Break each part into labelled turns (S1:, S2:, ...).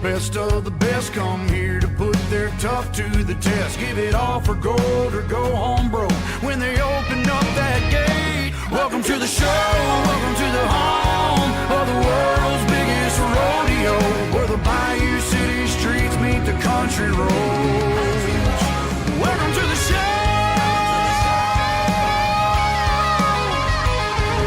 S1: Best of the best come here to put their tough to the test. Give it all for gold or go home broke when they open up that gate. Welcome to the show, welcome to the home of the world's biggest rodeo, where the Bayou City streets meet the country roads. Welcome to the show.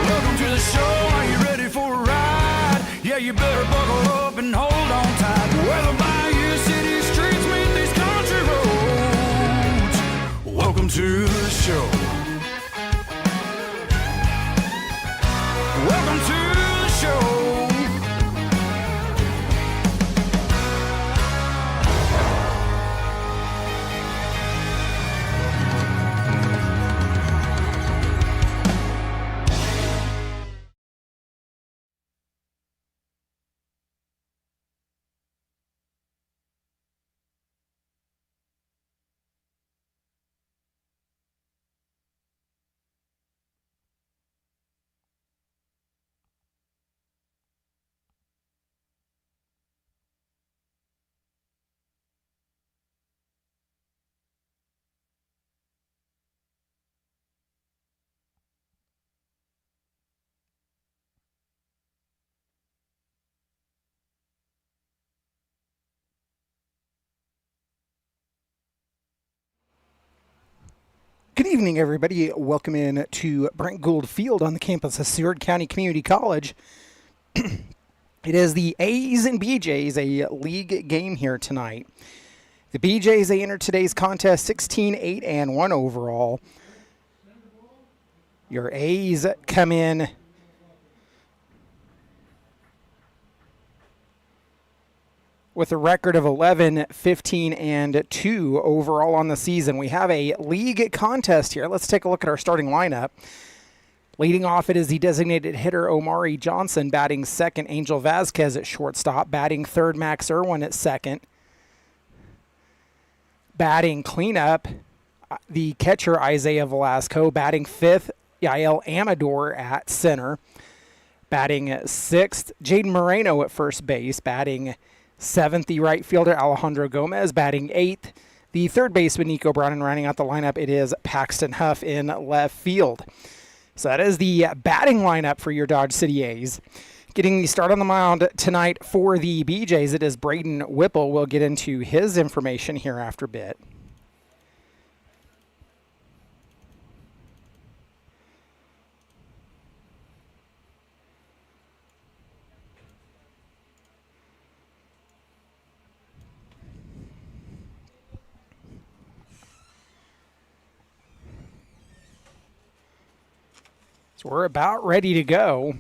S1: Welcome to the show. Are you ready for a ride? Yeah, you better buckle up and hold on tight. Where the Bayou City streets meet these country roads. Welcome to the show. Welcome to the show.
S2: Good evening, everybody. Welcome in to Brent Gould Field on the campus of Seward County Community College. It is the A's and BeeJays, a league game here tonight. The BeeJays, they entered today's contest 16-8-1 overall. Your A's come in with a record of 11-15-2 overall on the season. We have a league contest here. Let's take a look at our starting lineup. Leading off, it is the designated hitter Omari Johnson. Batting second, Angel Vasquez at shortstop. Batting third, Max Irwin at second. Batting cleanup, the catcher Isaiah Velasco. Batting fifth, Yael Amador at center. Batting sixth, Jaden Moreno at first base. Batting seventh, the right fielder Alejandro Gomez. Batting eighth, the third baseman Nico Brown. And rounding out the lineup, it is Paxton Huff in left field. So that is the batting lineup for your Dodge City A's. Getting the start on the mound tonight for the BeeJays, it is Braden Whipple. We'll get into his information here after a bit. So we're about ready to go.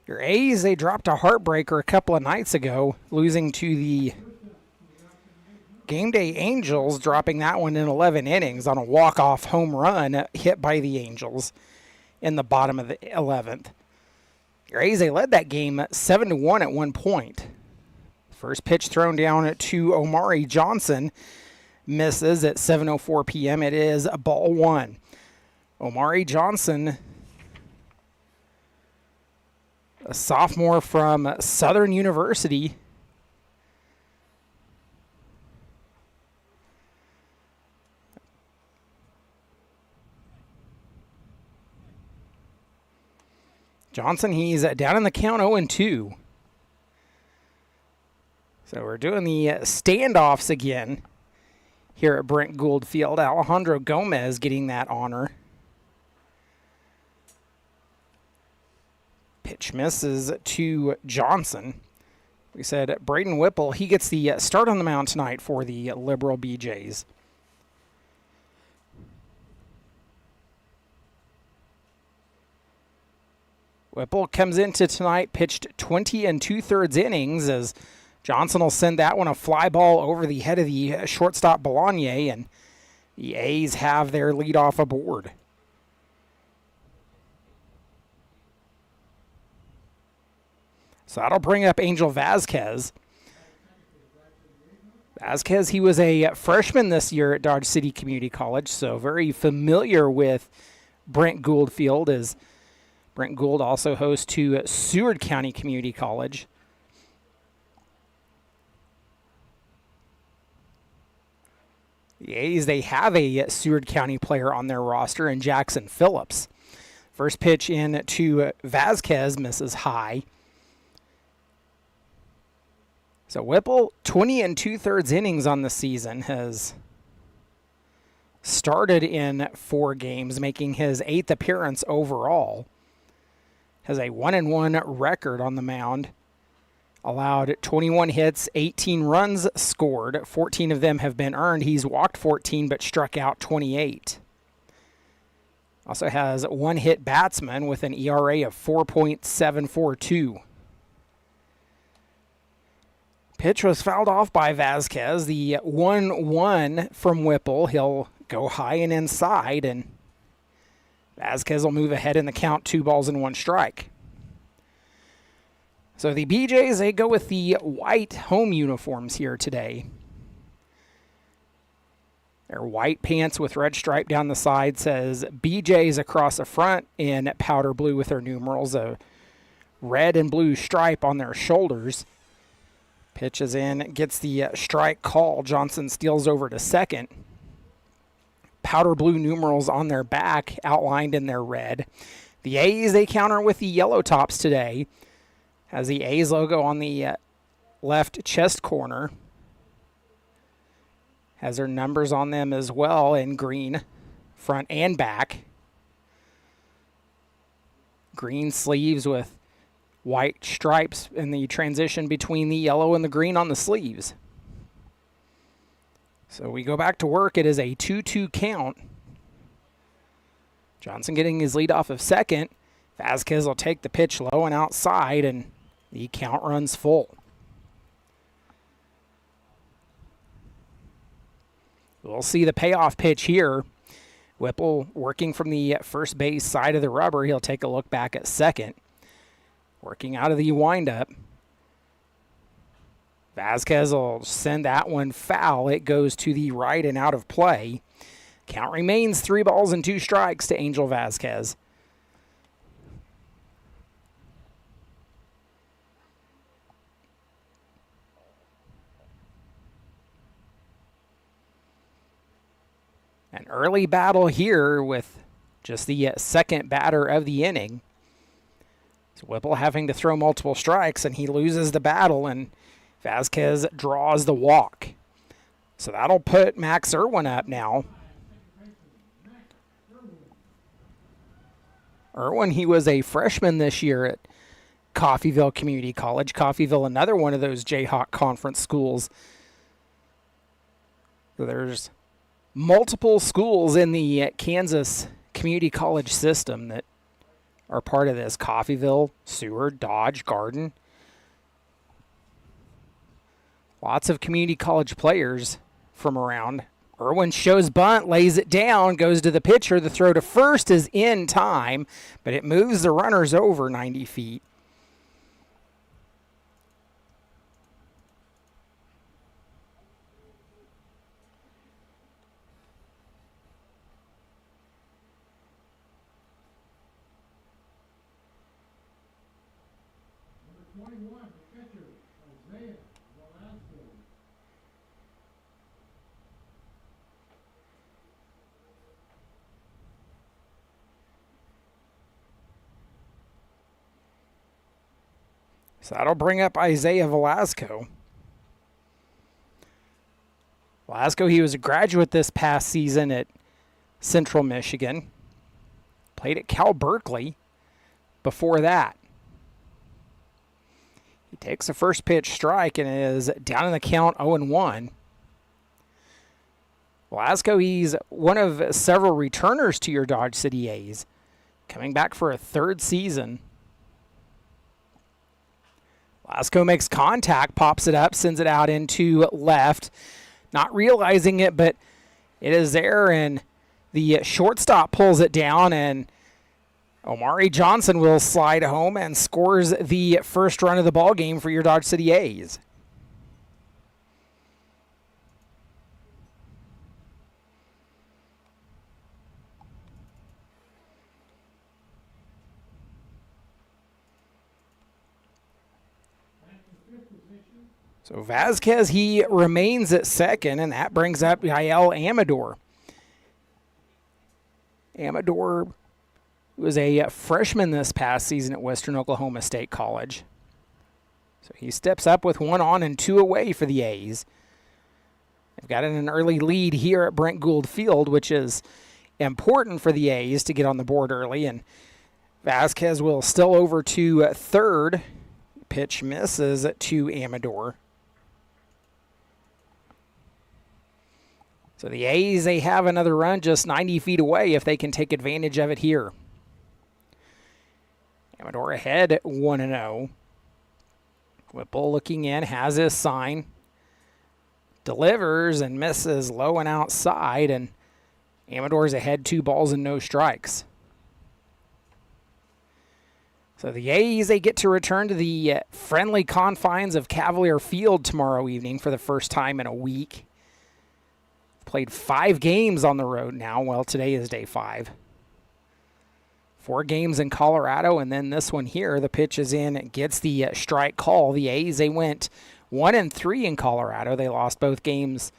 S2: Your A's, they dropped a heartbreaker a couple of nights ago, losing to the Game Day Angels, dropping that one in 11 innings on a walk-off home run hit by the Angels in the bottom of the 11th. Your A's, they led that game 7-1 at one point. First pitch thrown down to Omari Johnson. Misses at 7:04 p.m. It is a ball one. Omari Johnson, a sophomore from Southern University. Johnson, he's down in the count 0-2. So we're doing the standoffs again here at Brent Gould Field. Alejandro Gomez getting that honor. Pitch misses to Johnson. We said Braden Whipple, he gets the start on the mound tonight for the Liberal BeeJays. Whipple comes into tonight, pitched 20 2/3 innings as Johnson will send that one a fly ball over the head of the shortstop Belanger, and the A's have their leadoff aboard. So that'll bring up Angel Vasquez. Vasquez, he was a freshman this year at Dodge City Community College, so very familiar with Brent Gould Field, as Brent Gould also hosts to Seward County Community College. The A's, they have a Seward County player on their roster in Jackson Phillips. First pitch in to Vasquez, misses high. So Whipple, 20 2/3 innings on the season, has started in 4 games, making his 8th appearance overall. Has a 1-1 record on the mound. Allowed 21 hits, 18 runs scored. 14 of them have been earned. He's walked 14 but struck out 28. Also has 1 hit batsman with an ERA of 4.742. Pitch was fouled off by Vasquez. The 1-1 from Whipple. He'll go high and inside, and Vasquez will move ahead in the count, 2 balls and 1 strike. So the BeeJays, they go with the white home uniforms here today. Their white pants with red stripe down the side says BeeJays across the front in powder blue with their numerals, a red and blue stripe on their shoulders. Pitches in, gets the strike call. Johnson steals over to second. Powder blue numerals on their back, outlined in their red. The A's, they counter with the yellow tops today. Has the A's logo on the left chest corner. Has their numbers on them as well in green, front and back. Green sleeves with white stripes in the transition between the yellow and the green on the sleeves. So we go back to work. It is a 2-2 count. Johnson getting his lead off of second. Vasquez will take the pitch low and outside, and the count runs full. We'll see the payoff pitch here. Whipple working from the first base side of the rubber. He'll take a look back at second. Working out of the windup. Vasquez will send that one foul. It goes to the right and out of play. Count remains 3 balls and 2 strikes to Angel Vasquez. An early battle here with just the second batter of the inning. So Whipple having to throw multiple strikes, and he loses the battle, and Vasquez draws the walk. So that'll put Max Irwin up now. Irwin, he was a freshman this year at Coffeyville Community College. Coffeyville, another one of those Jayhawk Conference schools. So there's multiple schools in the Kansas Community College system that are part of this. Coffeyville, Seward, Dodge, Garden. Lots of community college players from around. Irwin shows bunt, lays it down, goes to the pitcher. The throw to first is in time, but it moves the runners over 90 feet. So that'll bring up Isaiah Velasco. Velasco, he was a graduate this past season at Central Michigan. Played at Cal Berkeley before that. He takes a first pitch strike and is down in the count 0-1. Velasco, he's one of several returners to your Dodge City A's, coming back for a 3rd season. Velasco makes contact, pops it up, sends it out into left. Not realizing it, but it is there, and the shortstop pulls it down, and Omari Johnson will slide home and scores the first run of the ball game for your Dodge City A's. So Vasquez, he remains at second, and that brings up Yael Amador. Amador was a freshman this past season at Western Oklahoma State College. So he steps up with 1 on and 2 away for the A's. They've got an early lead here at Brent Gould Field, which is important for the A's to get on the board early. And Vasquez will still over to third. Pitch misses to Amador. So the A's, they have another run just 90 feet away if they can take advantage of it here. Amador ahead at 1-0. Whipple looking in, has his sign. Delivers and misses low and outside, and Amador's ahead 2 balls and no strikes. So the A's, they get to return to the friendly confines of Cavalier Field tomorrow evening for the first time in a week. Played 5 games on the road now. Well, today is day 5. 4 games in Colorado, and then this one here. The pitch is in, gets the strike call. The A's, they went 1-3 in Colorado. They lost both games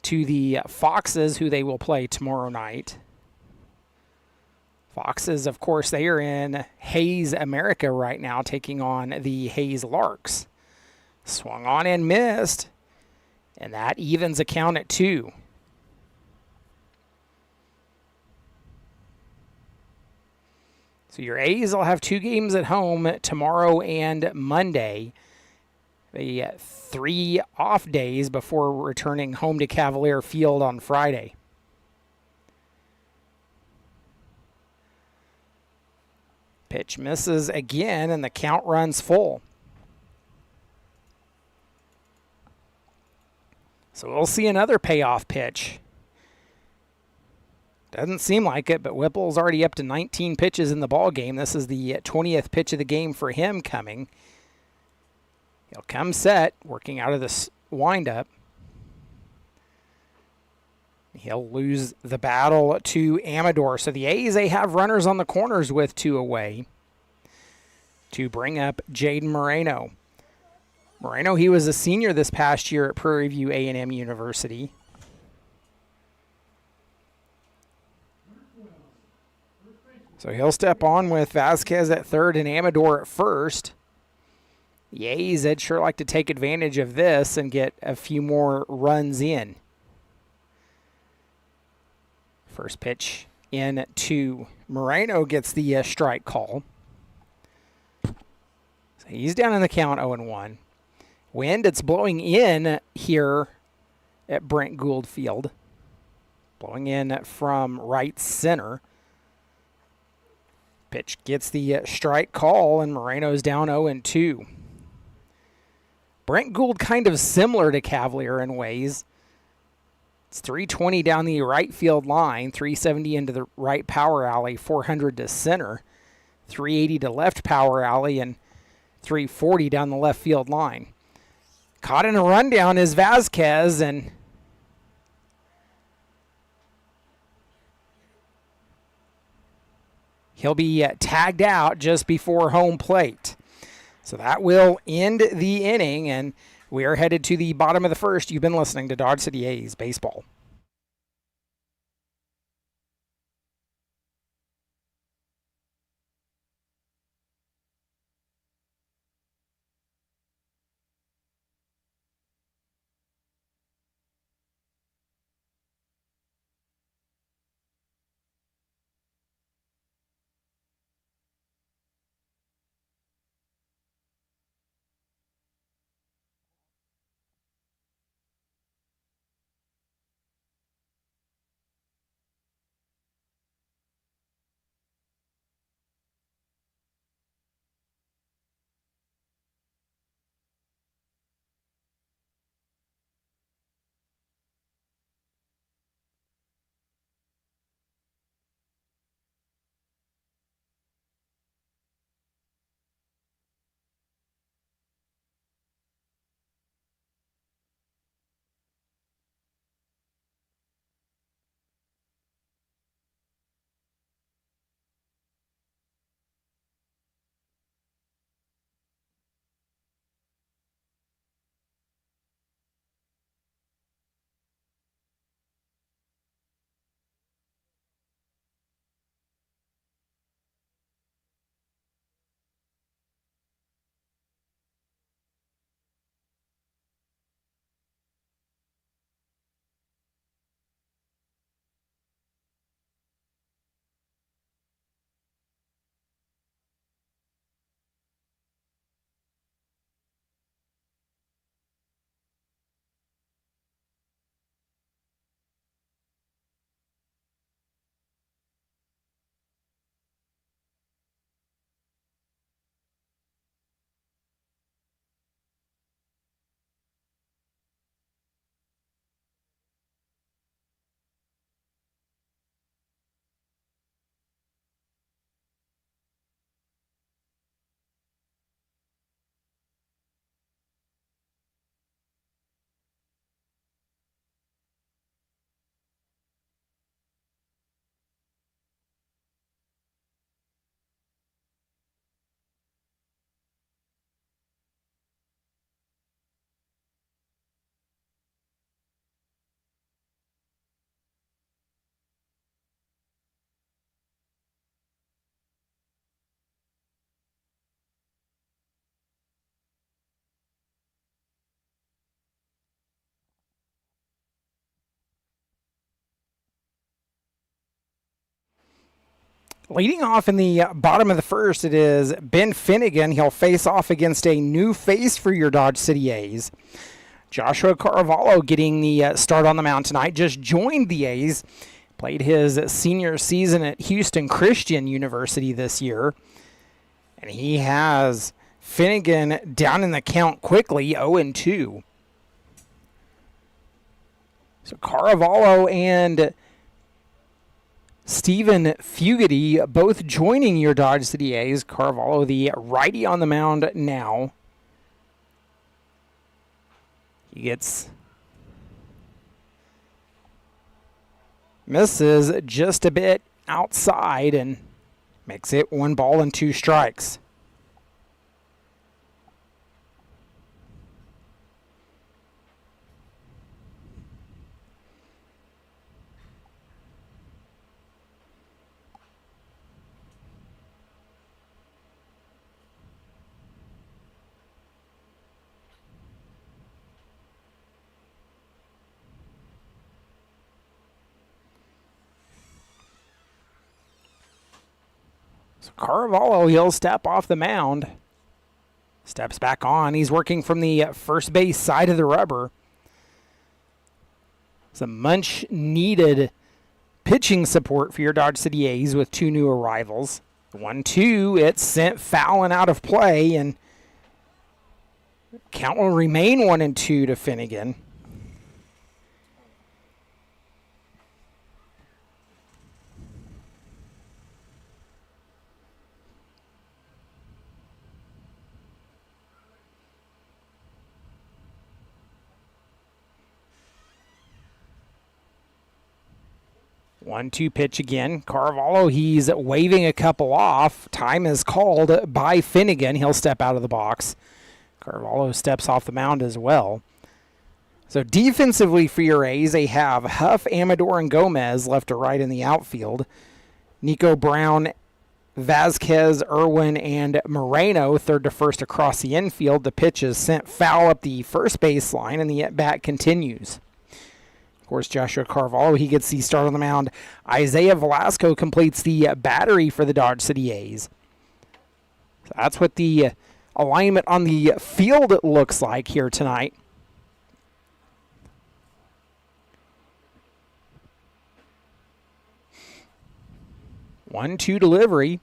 S2: to the Foxes, who they will play tomorrow night. Foxes, of course, they are in Hayes, America right now, taking on the Hayes Larks. Swung on and missed, and that evens a count at 2. So your A's will have 2 games at home tomorrow and Monday. They 3 off days before returning home to Cavalier Field on Friday. Pitch misses again, and the count runs full. So we'll see another payoff pitch. Doesn't seem like it, but Whipple's already up to 19 pitches in the ball game. This is the 20th pitch of the game for him coming. He'll come set, working out of this windup. He'll lose the battle to Amador. So the A's, they have runners on the corners with 2 away to bring up Jaden Moreno. Moreno, he was a senior this past year at Prairie View A&M University. So he'll step on with Vasquez at third and Amador at first. The A's, they'd sure like to take advantage of this and get a few more runs in. First pitch in to Moreno, gets the strike call. So he's down in the count 0-1. Wind, it's blowing in here at Brent Gould Field. Blowing in from right center. Pitch gets the strike call, and Moreno's down 0-2. Brent Gould kind of similar to Cavalier in ways. It's 320 down the right field line, 370 into the right power alley, 400 to center, 380 to left power alley, and 340 down the left field line. Caught in a rundown is Vasquez, and he'll be tagged out just before home plate. So that will end the inning, and we are headed to the bottom of the first. You've been listening to Dodge City A's Baseball. Leading off in the bottom of the first, it is Ben Finnegan. He'll face off against a new face for your Dodge City A's. Joshua Carvalho getting the start on the mound tonight. Just joined the A's. Played his senior season at Houston Christian University this year. And he has Finnegan down in the count quickly, 0-2. So Carvalho and Stephen Fugity both joining your Dodge City A's. Carvalho, the righty on the mound now. He misses just a bit outside and makes it 1-2 strikes. Carvalho, he'll step off the mound. Steps back on. He's working from the first base side of the rubber. Some much needed pitching support for your Dodge City A's with two new arrivals. 1-2, it's sent foul and out of play, and count will remain 1-2 to Finnegan. One-two pitch again. Carvalho, he's waving a couple off. Time is called by Finnegan. He'll step out of the box. Carvalho steps off the mound as well. So defensively for your A's, they have Huff, Amador, and Gomez left to right in the outfield. Nico Brown, Vasquez, Irwin, and Moreno third to first across the infield. The pitch is sent foul up the first baseline, and the at-bat continues. Of course, Joshua Carvalho, he gets the start on the mound. Isaiah Velasco completes the battery for the Dodge City A's. So that's what the alignment on the field looks like here tonight. One-two delivery.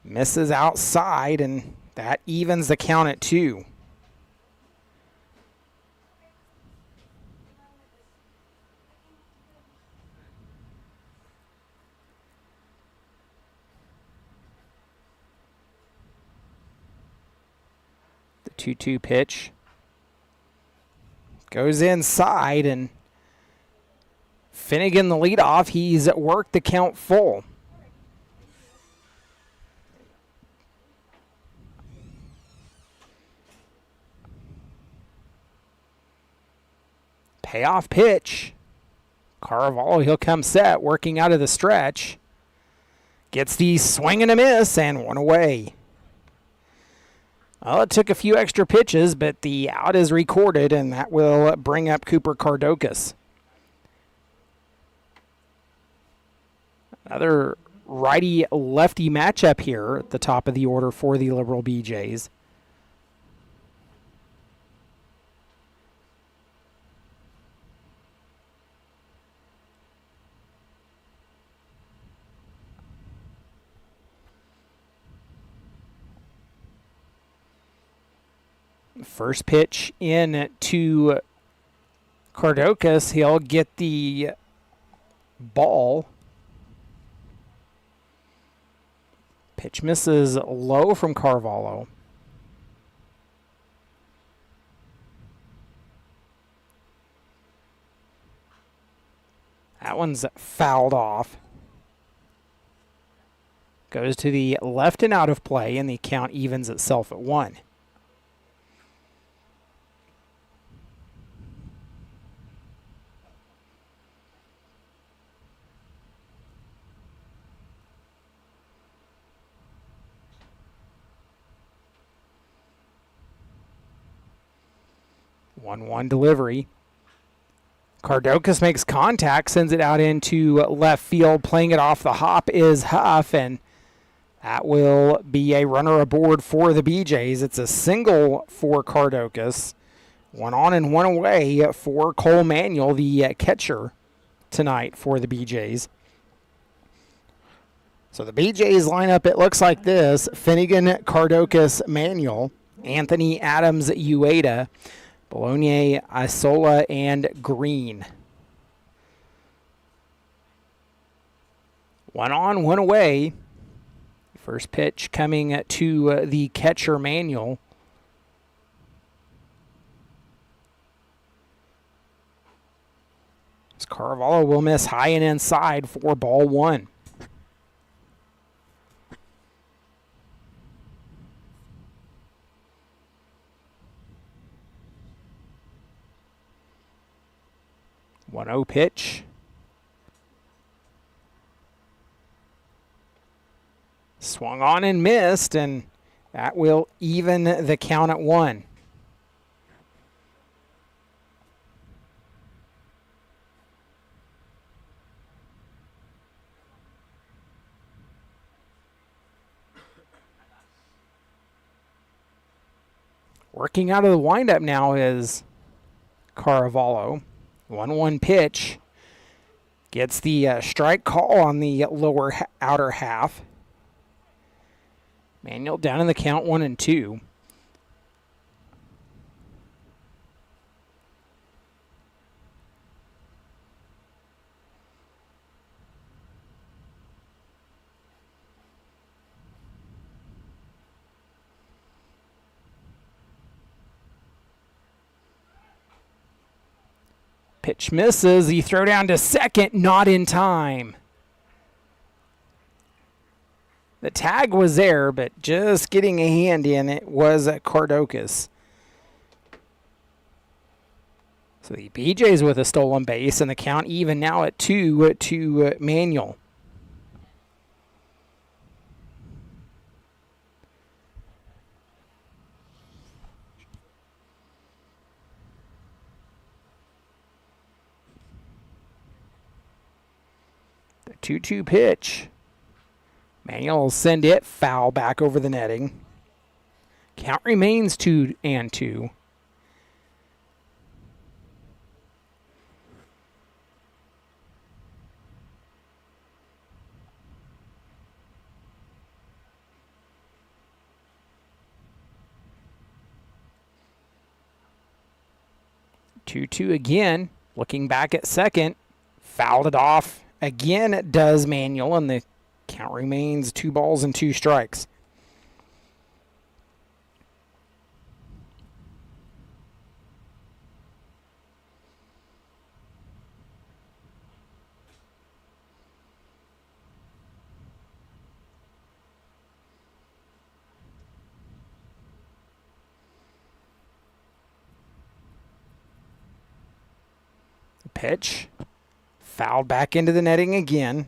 S2: Misses outside, and that evens the count at 2. The 2-2 pitch goes inside, and Finnegan, the leadoff, he's worked the count full. Payoff pitch. Carvalho, he'll come set, working out of the stretch. Gets the swing and a miss, and one away. Well, it took a few extra pitches, but the out is recorded, and that will bring up Cooper Kardokas. Another righty-lefty matchup here at the top of the order for the Liberal BeeJays. First pitch in to Kardokas. He'll get the ball. Pitch misses low from Carvalho. That one's fouled off. Goes to the left and out of play, and the count evens itself at 1. One delivery. Cardocus makes contact, sends it out into left field. Playing it off the hop is Huff, and that will be a runner aboard for the BeeJays. It's a single for Cardocus. 1 on and 1 away for Cole Manuel, the catcher tonight for the BeeJays. So the BeeJays lineup, it looks like this: Finnegan, Cardocus, Manuel, Anthony, Adams, Ueda, Bologna, Isola, and Green. 1 on, 1 away. First pitch coming to the catcher, Manuel. Carvalho will miss high and inside for ball 1. One 0 pitch. Swung on and missed, and that will even the count at 1. Working out of the windup now is Carvalho. 1-1 pitch. Gets the strike call on the lower outer half. Manuel down in the count, 1-2. Pitch misses. The throw down to second, not in time. The tag was there, but just getting a hand in it was Cardocus. So the BeeJays with a stolen base, and the count even now at 2 to Manuel. The 2-2 pitch. Manuel will send it foul back over the netting. Count remains 2-2. Two again. Looking back at second. Fouled it off. Again does Manuel, and the count remains 2 balls and 2 strikes. The pitch. Fouled back into the netting again.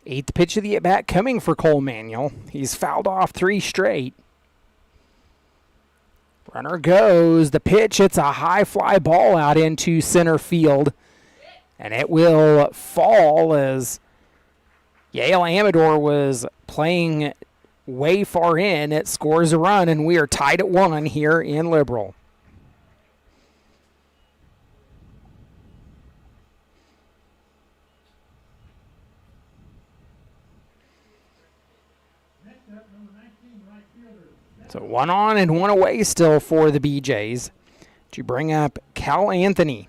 S2: Eighth pitch of the at-bat coming for Cole Manuel. He's fouled off 3 straight. Runner goes. The pitch, it's a high fly ball out into center field. And it will fall as Yale Amador was playing way far in. It scores a run, and we are tied at 1 here in Liberal. So 1 on and 1 away still for the BeeJays. To bring up Cal Anthony.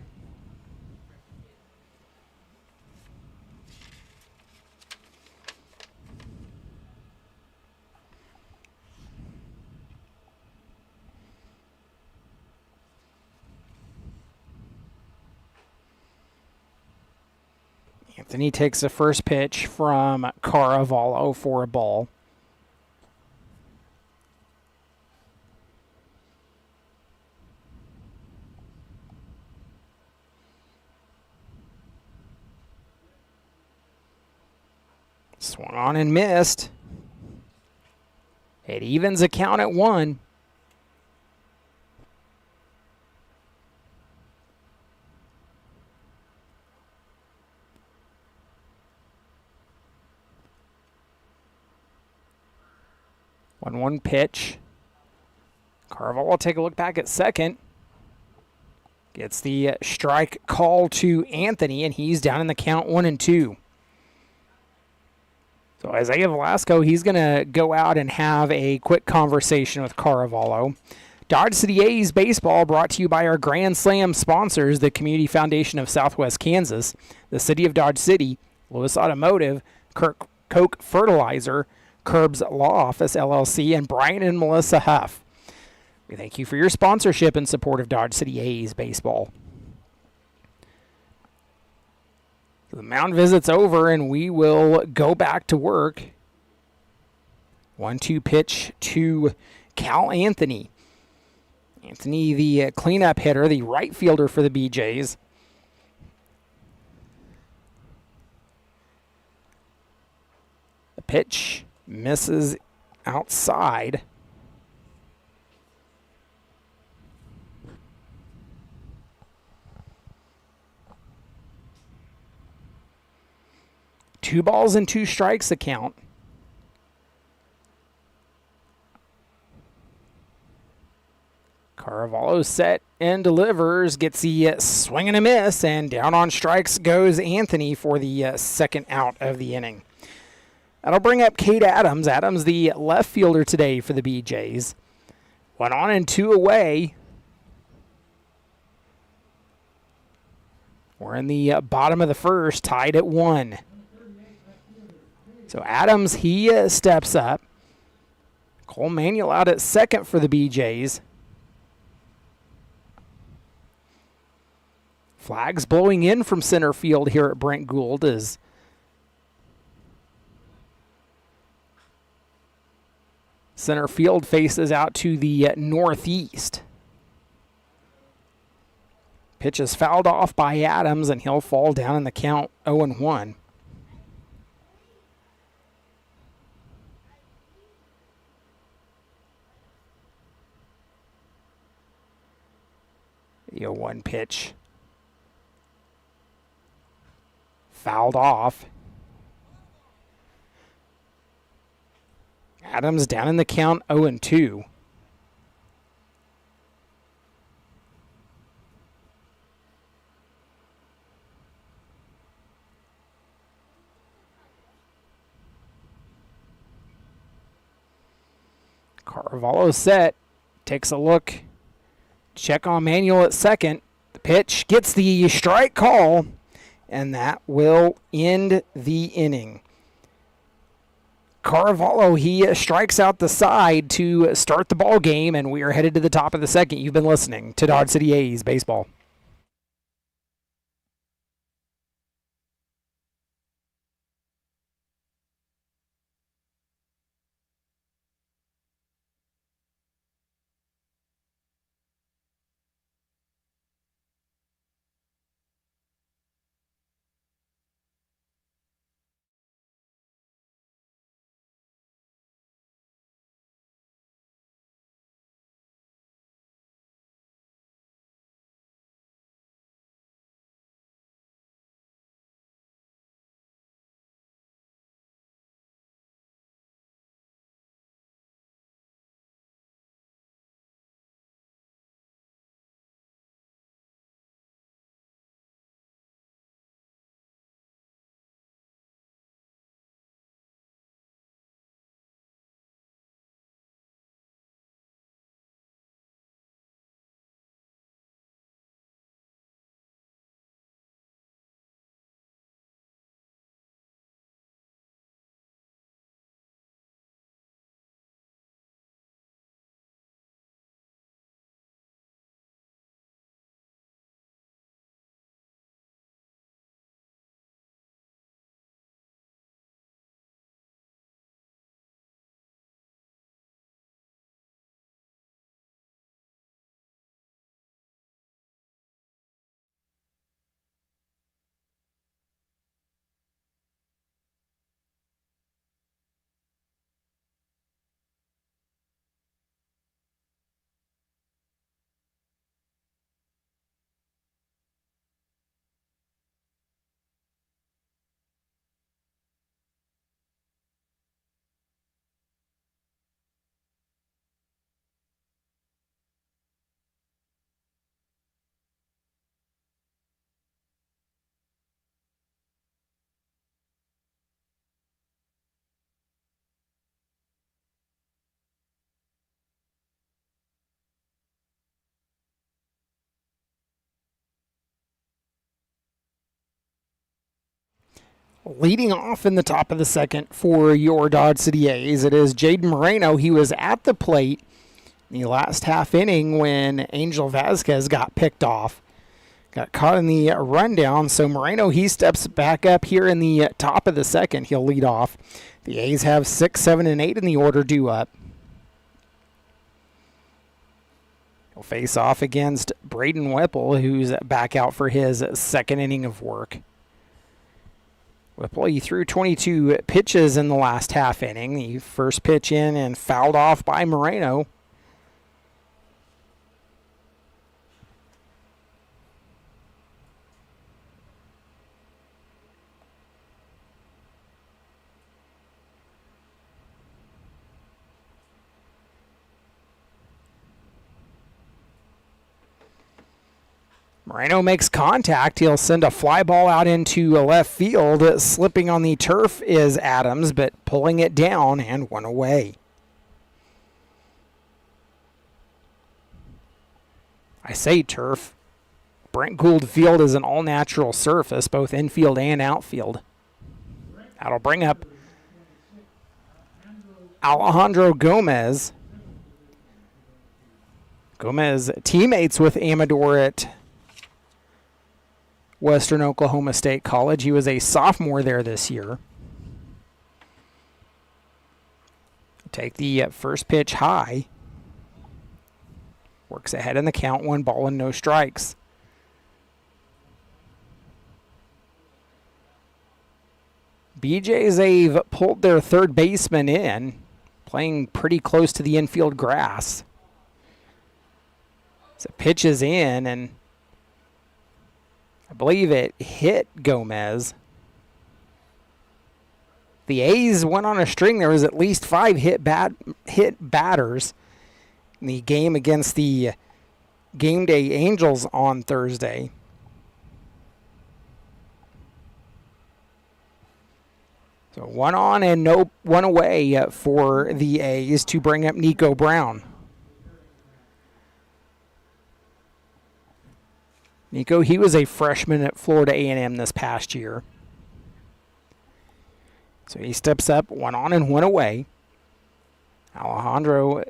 S2: Anthony takes the first pitch from Carvalho for a ball. Swung on and missed. It evens a count at 1. One pitch. Carvalho will take a look back at second. Gets the strike call to Anthony, and he's down in the count 1-2. So Isaiah Velasco, he's going to go out and have a quick conversation with Carvalho. Dodge City A's baseball brought to you by our Grand Slam sponsors, the Community Foundation of Southwest Kansas, the City of Dodge City, Lewis Automotive, Koch Fertilizer, Curbs Law Office, LLC, and Brian and Melissa Huff. We thank you for your sponsorship and support of Dodge City A's baseball. So the mound visit's over, and we will go back to work. 1-2 pitch to Cal Anthony. Anthony, the cleanup hitter, the right fielder for the BeeJays. The pitch misses outside. Two balls and 2 strikes the count. Carvalho set and delivers, gets the swing and a miss, and down on strikes goes Anthony for the second out of the inning. That'll bring up Cade Adams. Adams, the left fielder today for the BeeJays. 1 on and 2 away. We're in the bottom of the first, tied at 1. So Adams, he steps up. Cole Manuel out at second for the BeeJays. Flags blowing in from center field here at Brent Gould as center field faces out to the northeast. Pitch is fouled off by Adams, and he'll fall down in the count 0-1. The 0-1 pitch fouled off. Adams down in the count 0-2. Carvalho set, takes a look, check on Manuel at second. The pitch gets the strike call, and that will end the inning. Carvalho, he strikes out the side to start the ball game, and we are headed to the top of the second. You've been listening to Dodge City A's baseball. Leading off in the top of the second for your Dodge City A's, it is Jaden Moreno. He was at the plate in the last half inning when Angel Vasquez got picked off. Got caught in the rundown, so Moreno, he steps back up here in the top of the second. He'll lead off. The A's have 6, 7, and 8 in the order due up. He'll face off against Braden Whipple, who's back out for his second inning of work. Whipple, he threw 22 pitches in the last half inning. The first pitch in and fouled off by Moreno. Moreno makes contact. He'll send a fly ball out into left field. Slipping on the turf is Adams, but pulling it down and one away. I say turf. Brent Gould Field is an all-natural surface, both infield and outfield. That'll bring up Alejandro Gomez. Gomez teammates with Amador at Western Oklahoma State College. He was a sophomore there this year. Take the first pitch high. Works ahead in the count, 1 ball and no strikes. BeeJays, they've pulled their third baseman in, playing pretty close to the infield grass. So pitch is in, and I believe it hit Gomez. The A's went on a string. There was at least 5 hit batters in the game against the Game Day Angels on Thursday. So 1 on and no 1 away for the A's to bring up Nico Brown. Nico, he was a freshman at Florida A&M this past year. So he steps up, 1 on and 1 away. Alejandro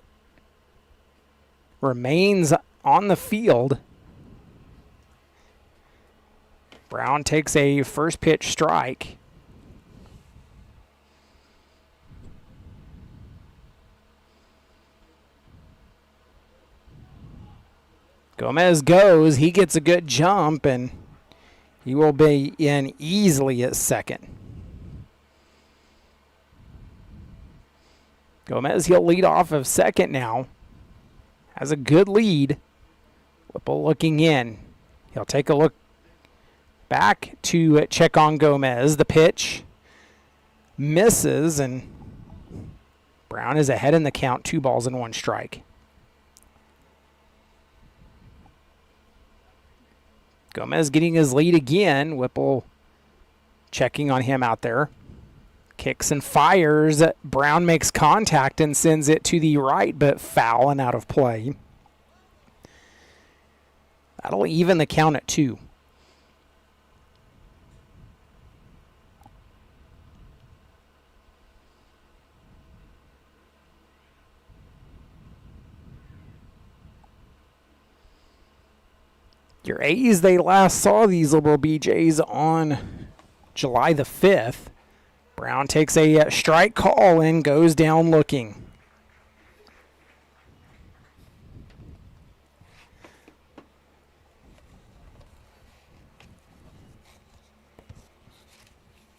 S2: remains on the field. Brown takes a first pitch strike. Gomez goes. He gets a good jump, and he will be in easily at second. Gomez, he'll lead off of second now. Has a good lead. Whipple looking in. He'll take a look back to check on Gomez. The pitch misses, and Brown is ahead in the count, 2 balls and 1 strike. Gomez getting his lead again. Whipple checking on him out there. Kicks and fires. Brown makes contact and sends it to the right, but foul and out of play. That'll even the count at 2. Your A's, they last saw these Liberal BeeJays on July the 5th. Brown takes a strike call and goes down looking.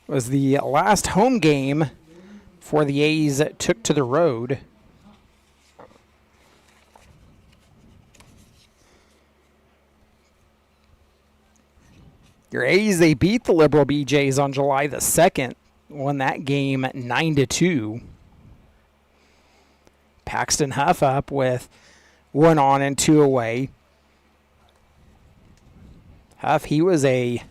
S2: It was the last home game for the A's that took to the road. Your A's, they beat the Liberal BeeJays on July the 2nd. Won that game 9-2. Paxton Huff up with 1 on and 2 away. Huff, he was a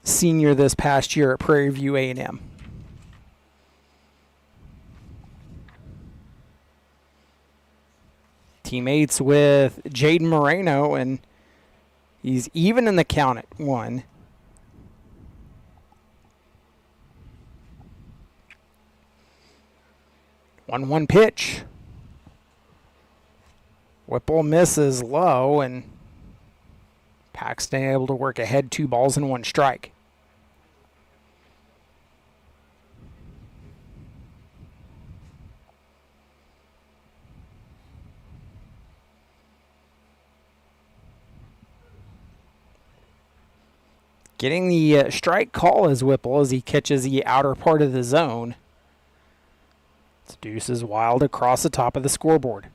S2: senior this past year at Prairie View A&M. Teammates with Jaden Moreno, and he's even in the count at 1. 1-1 pitch. Whipple misses low, and Paxton able to work ahead, 2 balls and 1 strike. Getting the strike call is Whipple as he catches the outer part of the zone. It's deuces wild across the top of the scoreboard.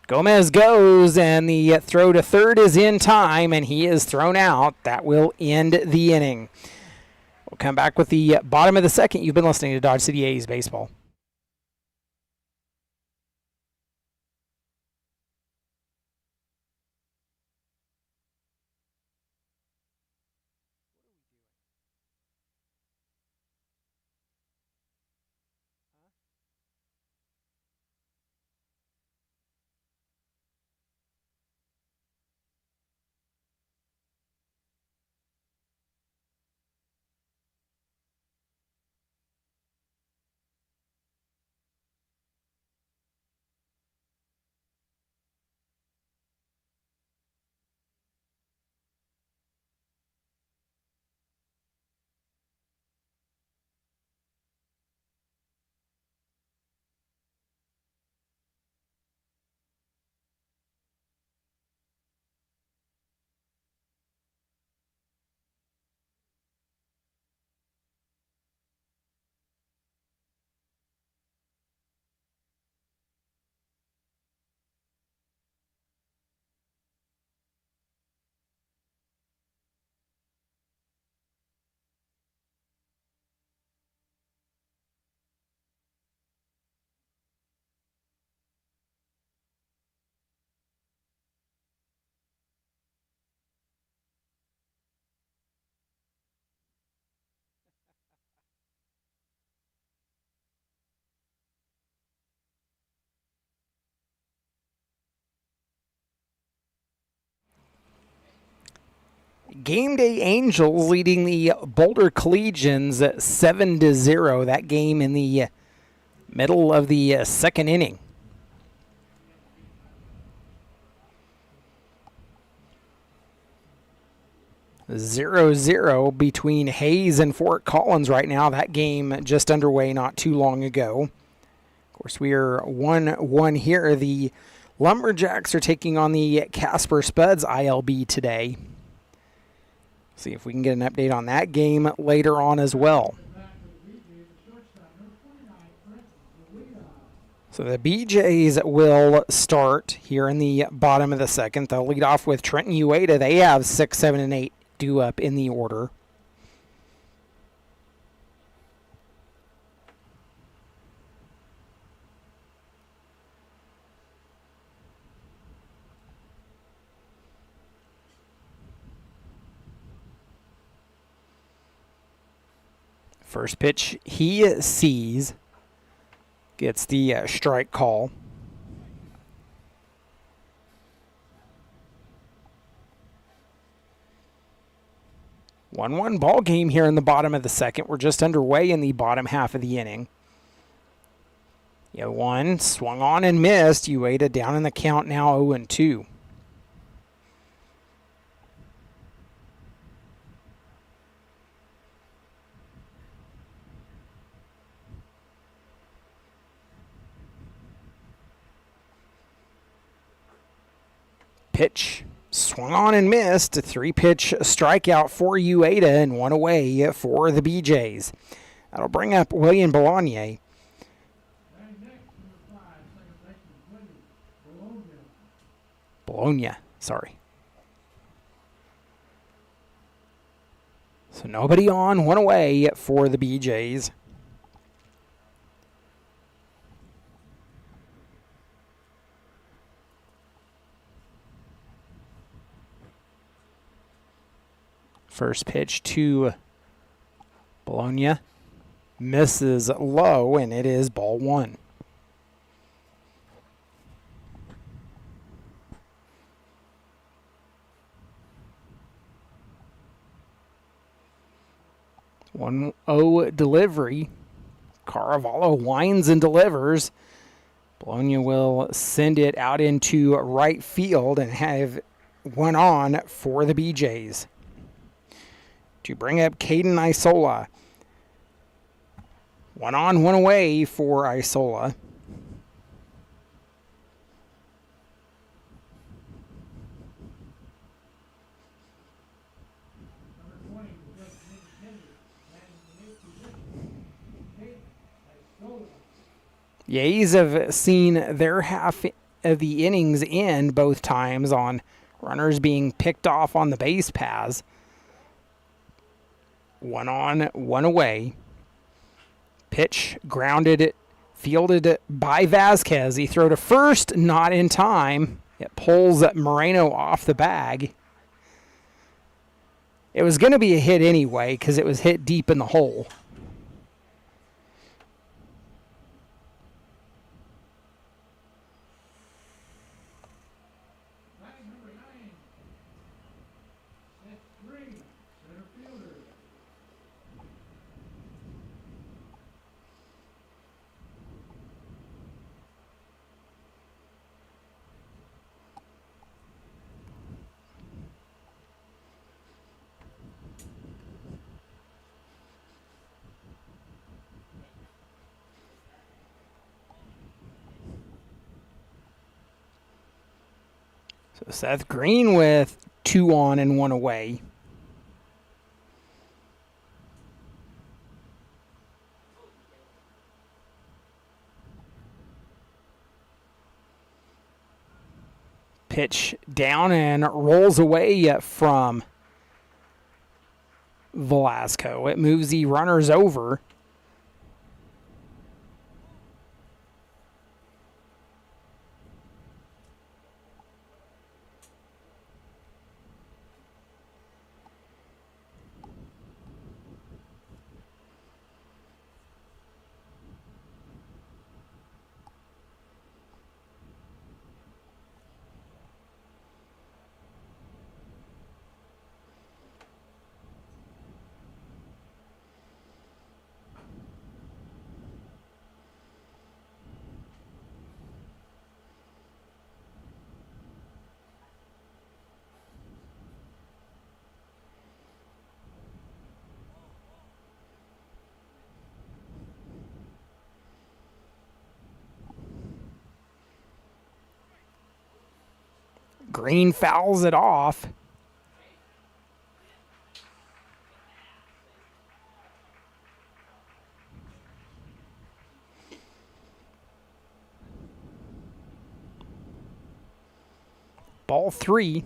S2: Gomez goes, and the throw to third is in time, and he is thrown out. That will end the inning. We'll come back with the bottom of the second. You've been listening to Dodge City A's Baseball. Game Day Angels leading the Boulder Collegians 7-0. That game in the middle of the second inning. 0-0 between Hayes and Fort Collins right now. That game just underway not too long ago. Of course, we are 1-1 here. The Lumberjacks are taking on the Casper Spuds ILB today. See if we can get an update on that game later on as well. So the BeeJays will start here in the bottom of the second. They'll lead off with Trenton Ueda. They have 6, 7, and 8 due up in the order. First pitch he sees, gets the strike call. One ball game here in the bottom of the second. We're just underway in the bottom half of the inning. One swung on and missed. Ueda down in the count now 0-2. Pitch swung on and missed. A 3-pitch strikeout for Ueda and 1 away for the BeeJays. That'll bring up William Bologna. Bologna, sorry. So nobody on, 1 away for the BeeJays. First pitch to Bologna. Misses low, and it is ball 1. 1-0 delivery. Caravallo winds and delivers. Bologna will send it out into right field and have one on for the BeeJays. To bring up Caden Isola. 1 on, 1 away for Isola. Yays have seen their half of the innings end both times on runners being picked off on the base paths. 1 on, 1 away. Pitch grounded, fielded by Vasquez. He threw to first, not in time. It pulls Moreno off the bag. It was going to be a hit anyway because it was hit deep in the hole. So Seth Green with 2 on and 1 away. Pitch down and rolls away from Velasco. It moves the runners over. Green fouls it off. Ball 3.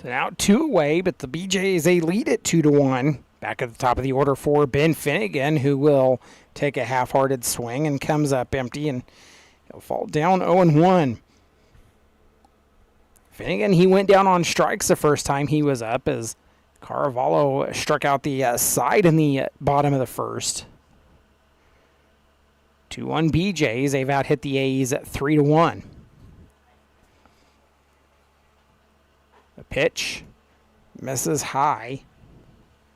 S2: So now 2 away, but the BeeJays, they lead it 2-1. Back at the top of the order for Ben Finnegan, who will take a half-hearted swing and comes up empty, and he'll fall down 0-1. Finnegan, he went down on strikes the first time he was up as Caravallo struck out the side in the bottom of the first. 2-1 BeeJays. They've out-hit the A's 3-1. Pitch. Misses high.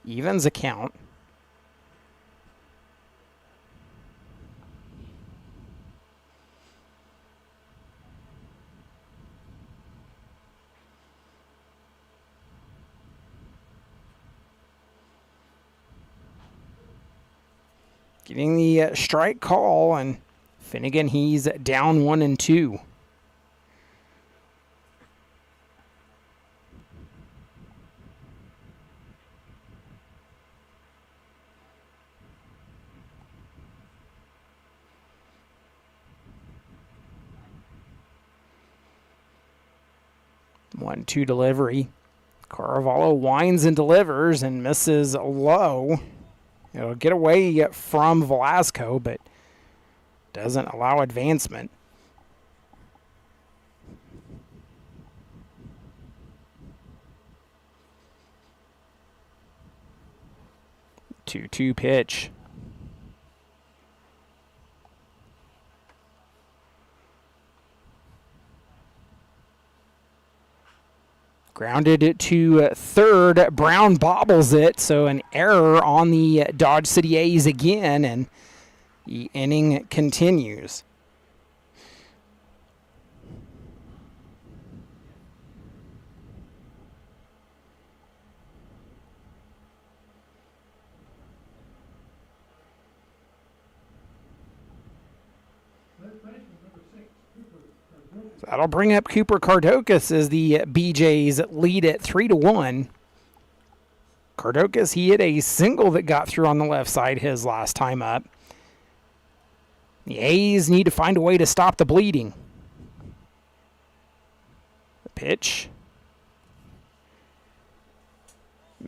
S2: Evens a count. Getting the strike call, and Finnegan, he's down 1-2. One-two delivery. Carvalho winds and delivers and misses low. It'll get away from Velasco, but doesn't allow advancement. Two-two pitch. Grounded it to third. Brown bobbles it, so an error on the Dodge City A's again, and the inning continues. That'll bring up Cooper Cardokas as the BeeJays lead it 3-1. Cardokas, he hit a single that got through on the left side his last time up. The A's need to find a way to stop the bleeding. The pitch.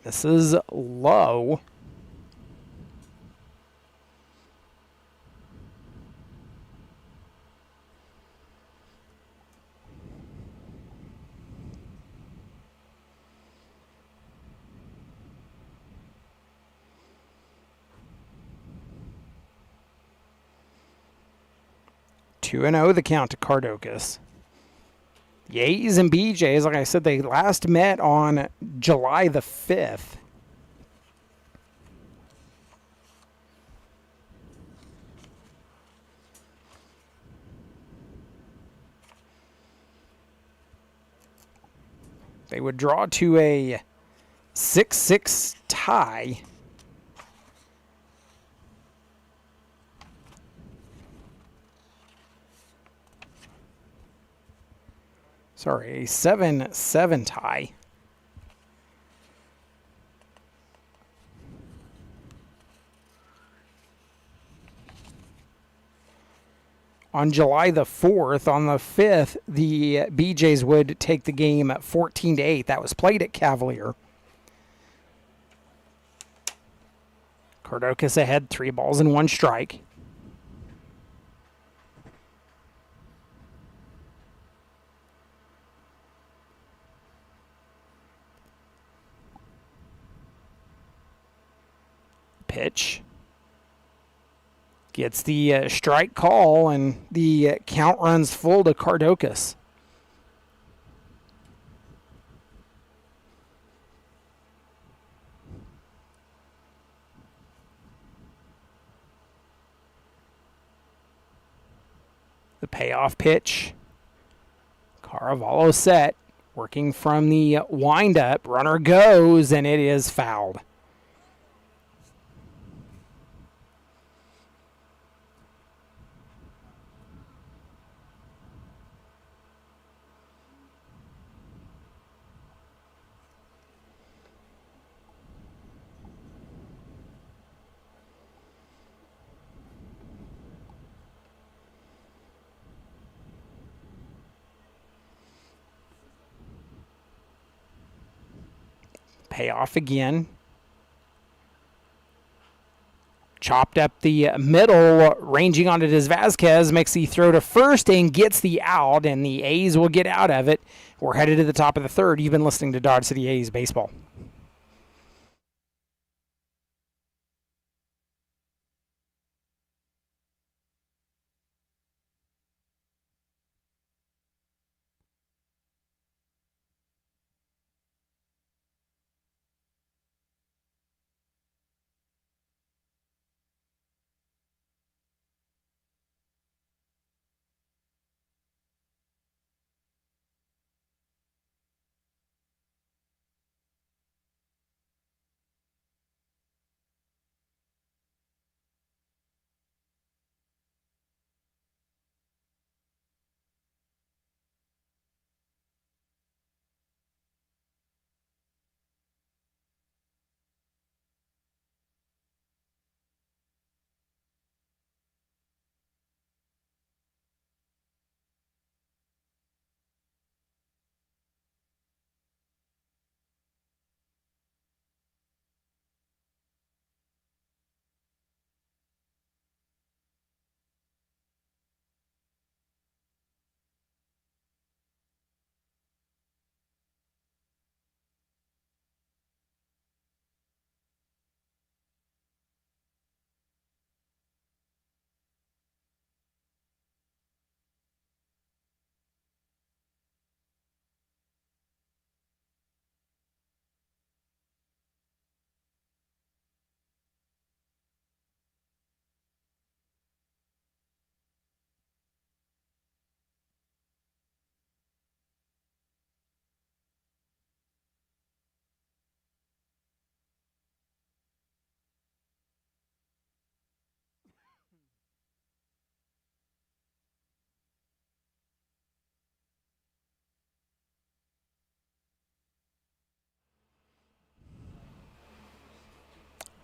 S2: Misses low. Two 2-0 the count to Cardokas. The A's and BeeJays, like I said, they last met on July the 5th. They would draw to a 6-6 tie. Sorry, a 7-7 tie. On July the 4th, on the 5th, the BeeJays would take the game at 14-8. That was played at Cavalier. Cardokas ahead, 3 balls and 1 strike. Pitch. Gets the strike call, and the count runs full to Cardokas. The payoff pitch. Carvalho set. Working from the windup. Runner goes, and it is fouled. Payoff again. Chopped up the middle, ranging on it as Vasquez makes the throw to first and gets the out, and the A's will get out of it. We're headed to the top of the third. You've been listening to Dodge City A's baseball.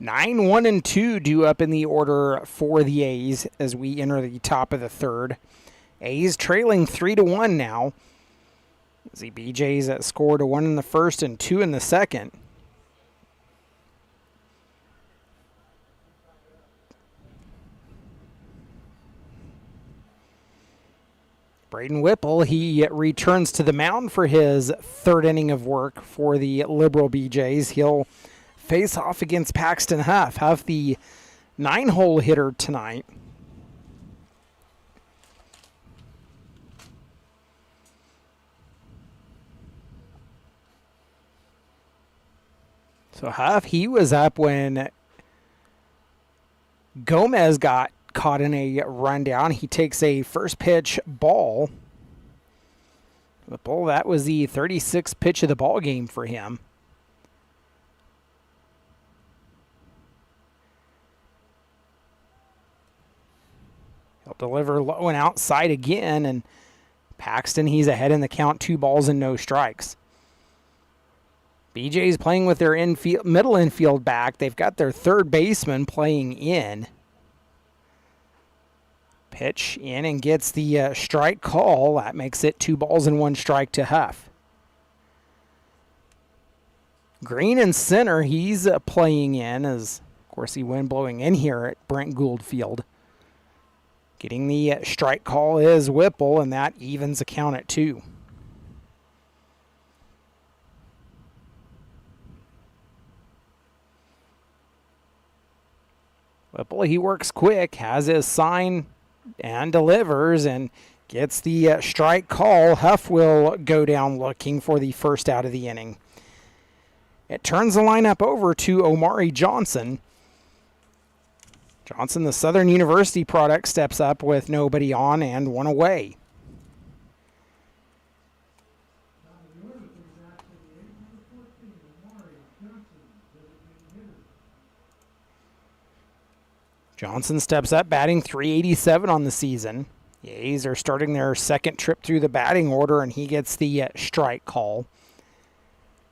S2: 9, 1, and 2 due up in the order for the A's as we enter the top of the third. A's trailing 3-1 now. The BeeJays scored a 1 in the first and 2 in the second. Braden Whipple, he returns to the mound for his third inning of work for the Liberal BeeJays. He'll face off against Paxton Huff. Huff, the 9-hole hitter tonight. So Huff, he was up when Gomez got caught in a rundown. He takes a first pitch ball. Whipple, that was the 36th pitch of the ball game for him. He'll deliver low and outside again, and Paxton, he's ahead in the count, 2 balls and no strikes. BeeJays playing with their middle infield back. They've got their third baseman playing in. Pitch in and gets the strike call. That makes it 2 balls and 1 strike to Huff. Green in center, he's playing in as, of course, the wind blowing in here at Brent Gould Field. Getting the strike call is Whipple, and that evens the count at 2. Whipple, he works quick, has his sign, and delivers, and gets the strike call. Huff will go down looking for the first out of the inning. It turns the lineup over to Omari Johnson. Johnson, the Southern University product, steps up with nobody on and 1 away. Johnson steps up, batting .387 on the season. The A's are starting their second trip through the batting order, and he gets the strike call.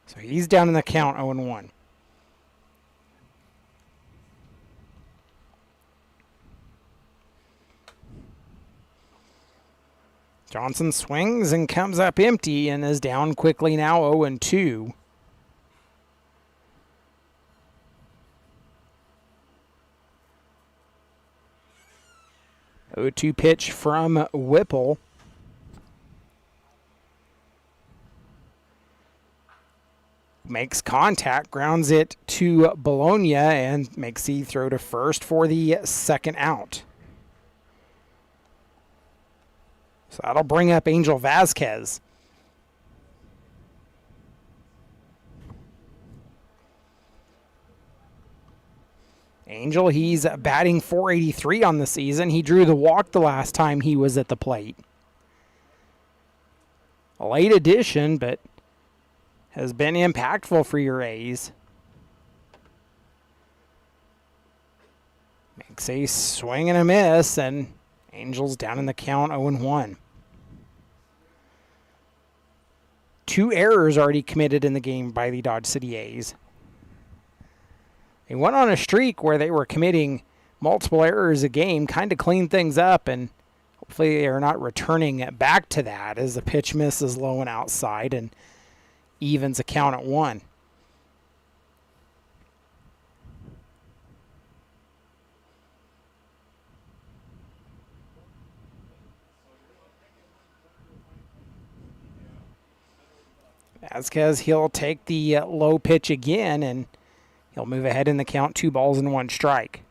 S2: So he's down in the count, 0-1. Johnson swings and comes up empty and is down quickly now, 0-2. 0-2 pitch from Whipple. Makes contact, grounds it to Bologna, and makes the throw to first for the second out. So that'll bring up Angel Vasquez. Angel, he's batting .483 on the season. He drew the walk the last time he was at the plate. A late addition, but has been impactful for your A's. Makes a swing and a miss, and Angel's down in the count, 0-1. 2 errors already committed in the game by the Dodge City A's. They went on a streak where they were committing multiple errors a game, kind of cleaned things up, and hopefully they are not returning back to that as the pitch misses low and outside and evens a count at 1. Vasquez, he'll take the low pitch again, and he'll move ahead in the count, 2 balls and 1 strike.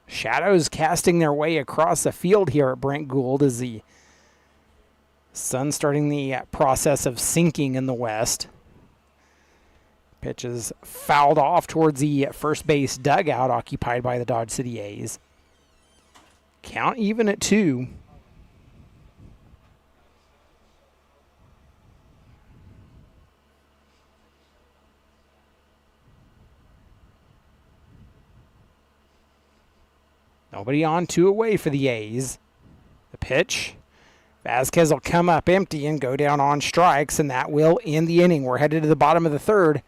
S2: Shadows casting their way across the field here at Brent Gould as the sun starting the process of sinking in the west. Pitch is fouled off towards the first base dugout occupied by the Dodge City A's. Count even at 2. Nobody on, 2 away for the A's. The pitch Vasquez will come up empty and go down on strikes, and that will end the inning. We're headed to the bottom of the third.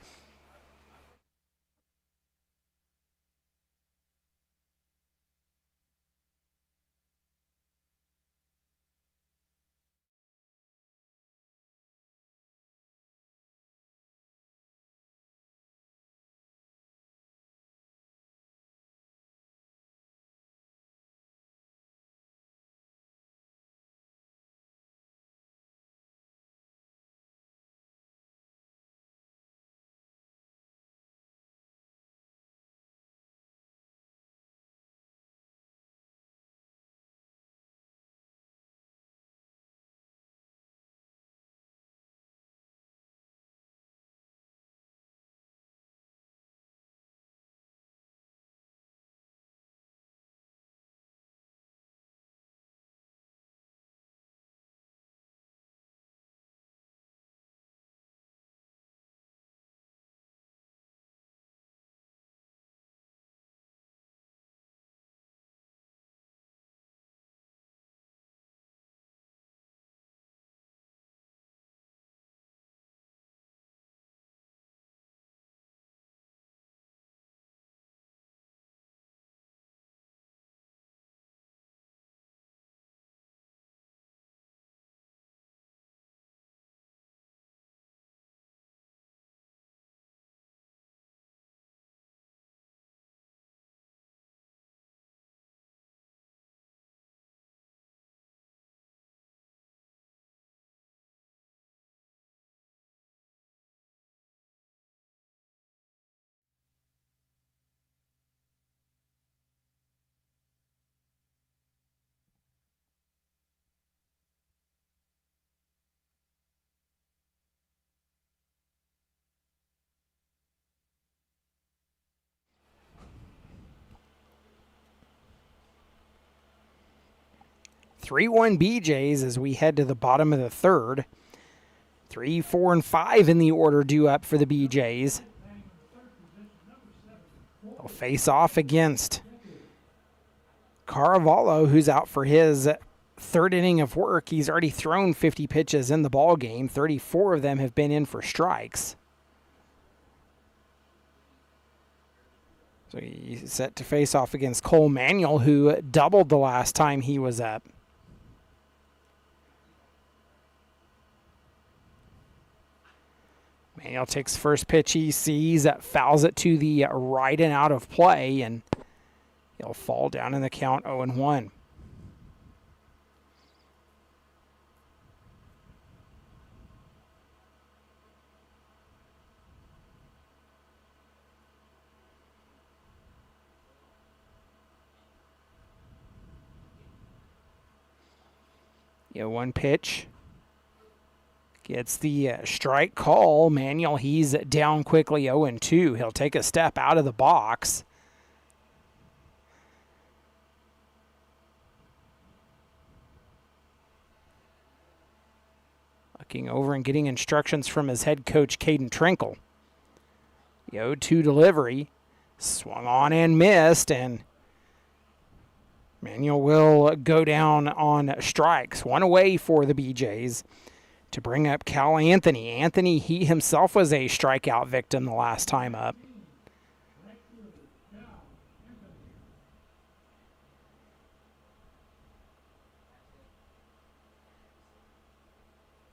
S2: Three-one BeeJays as we head to the bottom of the third. 3, 4, and 5 in the order due up for the BeeJays. They'll face off against Caravallo, who's out for his third inning of work. He's already thrown 50 pitches in the ball game. 34 of them have been in for strikes. So he's set to face off against Cole Manuel, who doubled the last time he was up. Manuel takes first pitch he sees, fouls it to the right and out of play, and he'll fall down in the count 0-1. One pitch. Gets the strike call. Manuel, he's down quickly 0-2. He'll take a step out of the box. Looking over and getting instructions from his head coach, Caden Trinkle. The 0-2 delivery. Swung on and missed, and Manuel will go down on strikes. One away for the BeeJays to bring up Cal Anthony. Anthony, he himself was a strikeout victim the last time up.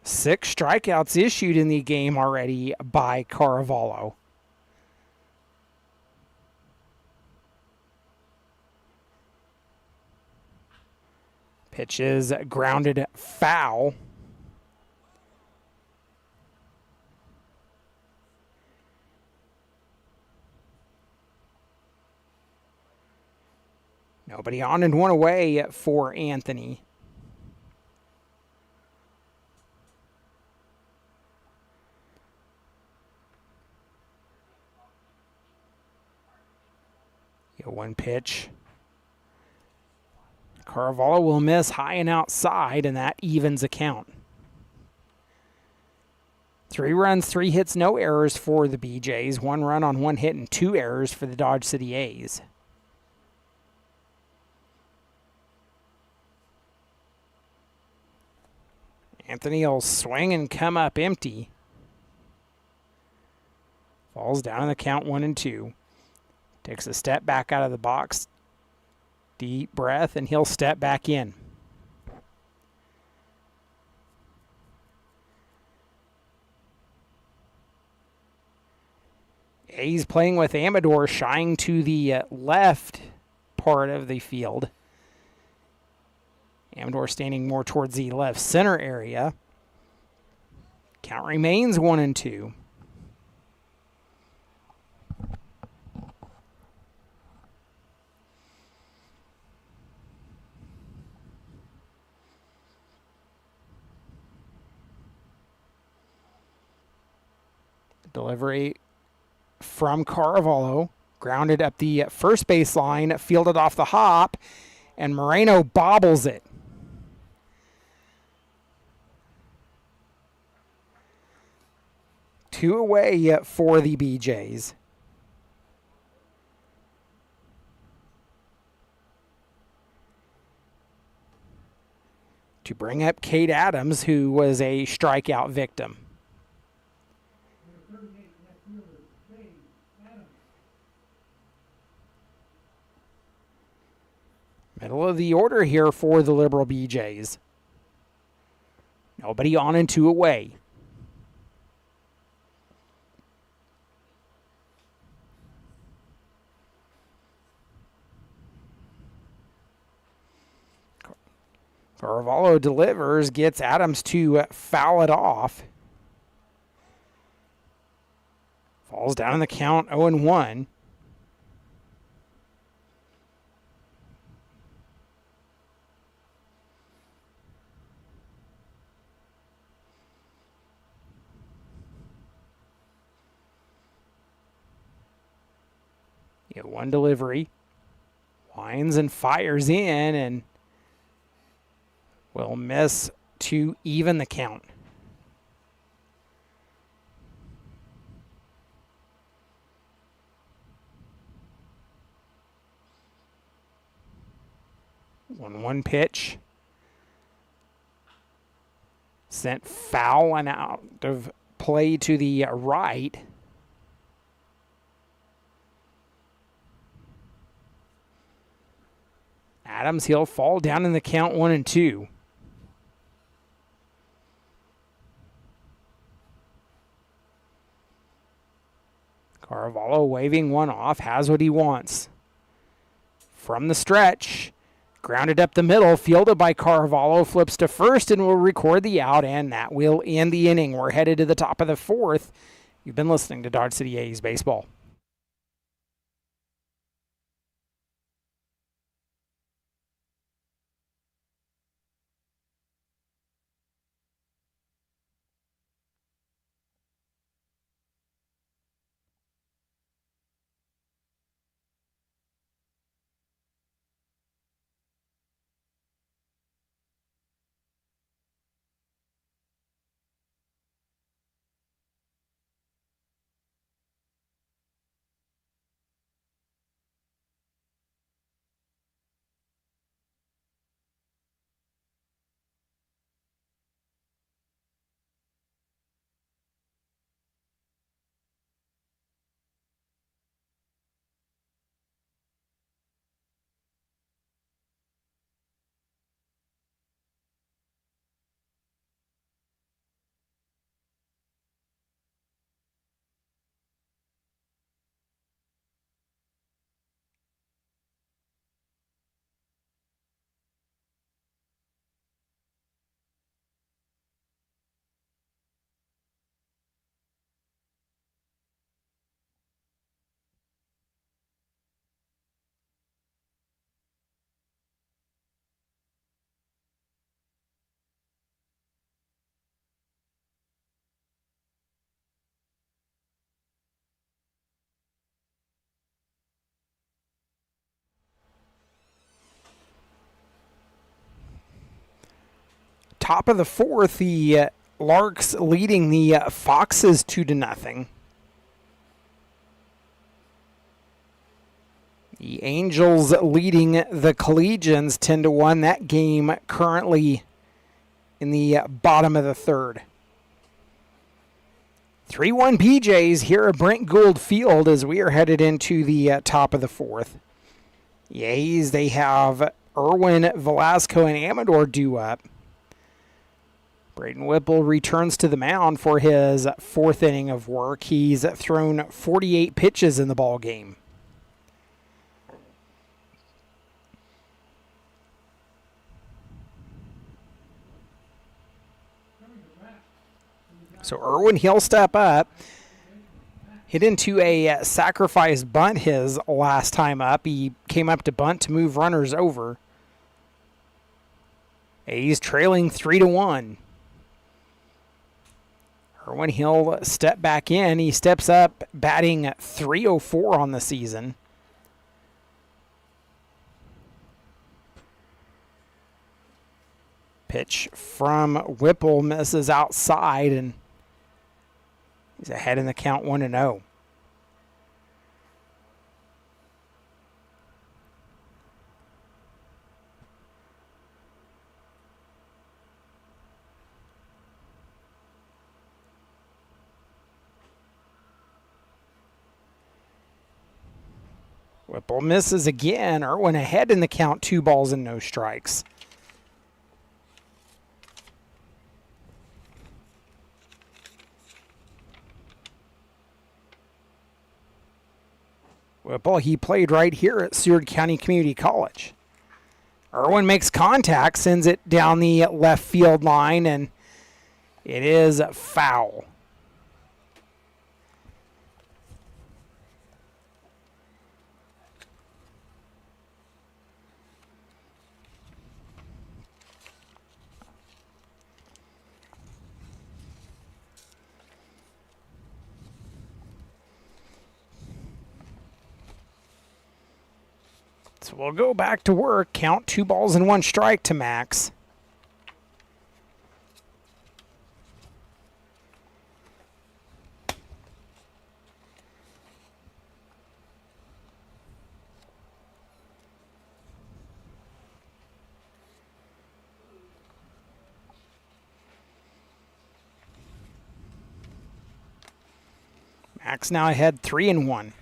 S2: Six strikeouts issued in the game already by Caravallo. Pitch is grounded foul. Nobody on and one away for Anthony. One pitch. Caravallo will miss high and outside, and that evens a count. 3 runs, 3 hits, no errors for the BeeJays. 1 run on 1 hit and 2 errors for the Dodge City A's. Anthony will swing and come up empty. Falls down in the count 1-2. Takes a step back out of the box. Deep breath, and he'll step back in. He's playing with Amador, shying to the left part of the field. Amador standing more towards the left center area. Count remains 1-2. Delivery from Carvalho, grounded up the first base line, fielded off the hop, and Moreno bobbles it. Two away for the BeeJays. To bring up Cade Adams, who was a strikeout victim. Middle of the order here for the Liberal BeeJays. Nobody on and two away. Carvalho delivers, gets Adams to foul it off. Falls down in the count 0-1. One delivery. Winds and fires in and will miss to even the count. One pitch. Sent foul and out of play to the right. Adams, he'll fall down in the count 1-2. Carvalho waving one off, has what he wants. From the stretch, grounded up the middle, fielded by Carvalho, flips to first and will record the out, and that will end the inning. We're headed to the top of the fourth. You've been listening to Dodge City A's Baseball. Top of the fourth, the Larks leading the Foxes 2-0. The Angels leading the Collegians 10-1. That game currently in the bottom of the third. 3-1 BeeJays here at Brent Gould Field as we are headed into the top of the fourth. Yays, they have Irwin, Velasco, and Amador due up. Braden Whipple returns to the mound for his fourth inning of work. He's thrown 48 pitches in the ball game. So Irwin, he'll step up. Hit into a sacrifice bunt his last time up. He came up to bunt to move runners over. He's trailing 3-1. Irwin, he'll step back in. He steps up, batting .304 on the season. Pitch from Whipple misses outside, and he's ahead in the count 1-0. Whipple misses again. Irwin ahead in the count, 2 balls and no strikes. Whipple, he played right here at Seward County Community College. Irwin makes contact, sends it down the left field line, and it is foul. So we'll go back to work. Count 2 balls and 1 strike to Max. Max now ahead 3-1.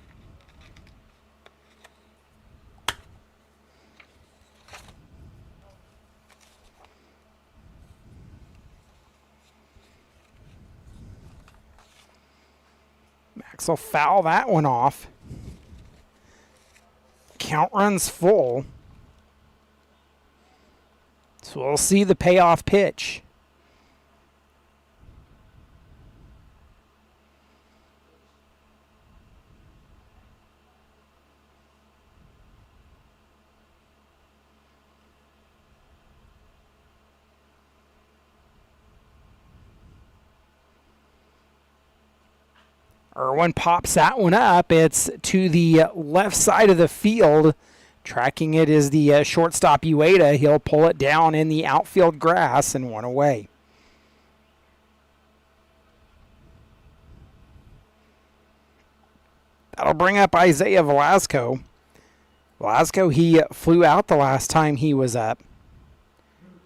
S2: Max will foul that one off. Count runs full. So we'll see the payoff pitch. Irwin pops that one up. It's to the left side of the field. Tracking it is the shortstop Ueda. He'll pull it down in the outfield grass and 1 away. That'll bring up Isaiah Velasco. Velasco, he flew out the last time he was up.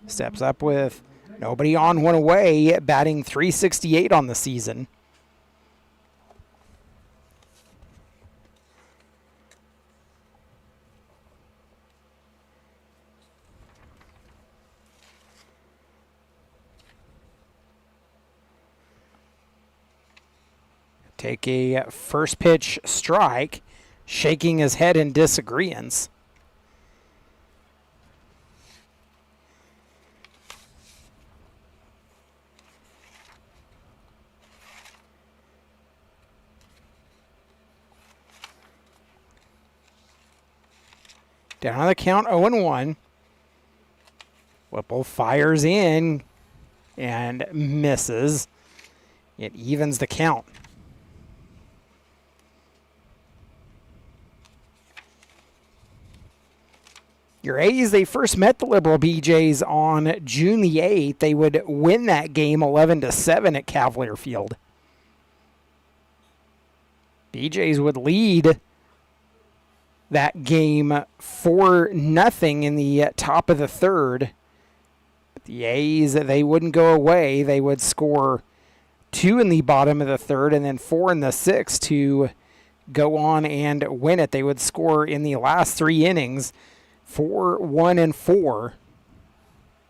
S2: Steps up with nobody on, 1 away, batting .368 on the season. Take a first pitch strike, shaking his head in disagreeance. Down on the count, 0-1. Whipple fires in and misses. It evens the count. Your A's, they first met the Liberal BeeJays on June the 8th. They would win that game 11-7 at Cavalier Field. BeeJays would lead that game 4-0 in the top of the third. The A's, they wouldn't go away. They would score 2 in the bottom of the third and then 4 in the sixth to go on and win it. They would score in the last 3 innings 4, 1, and 4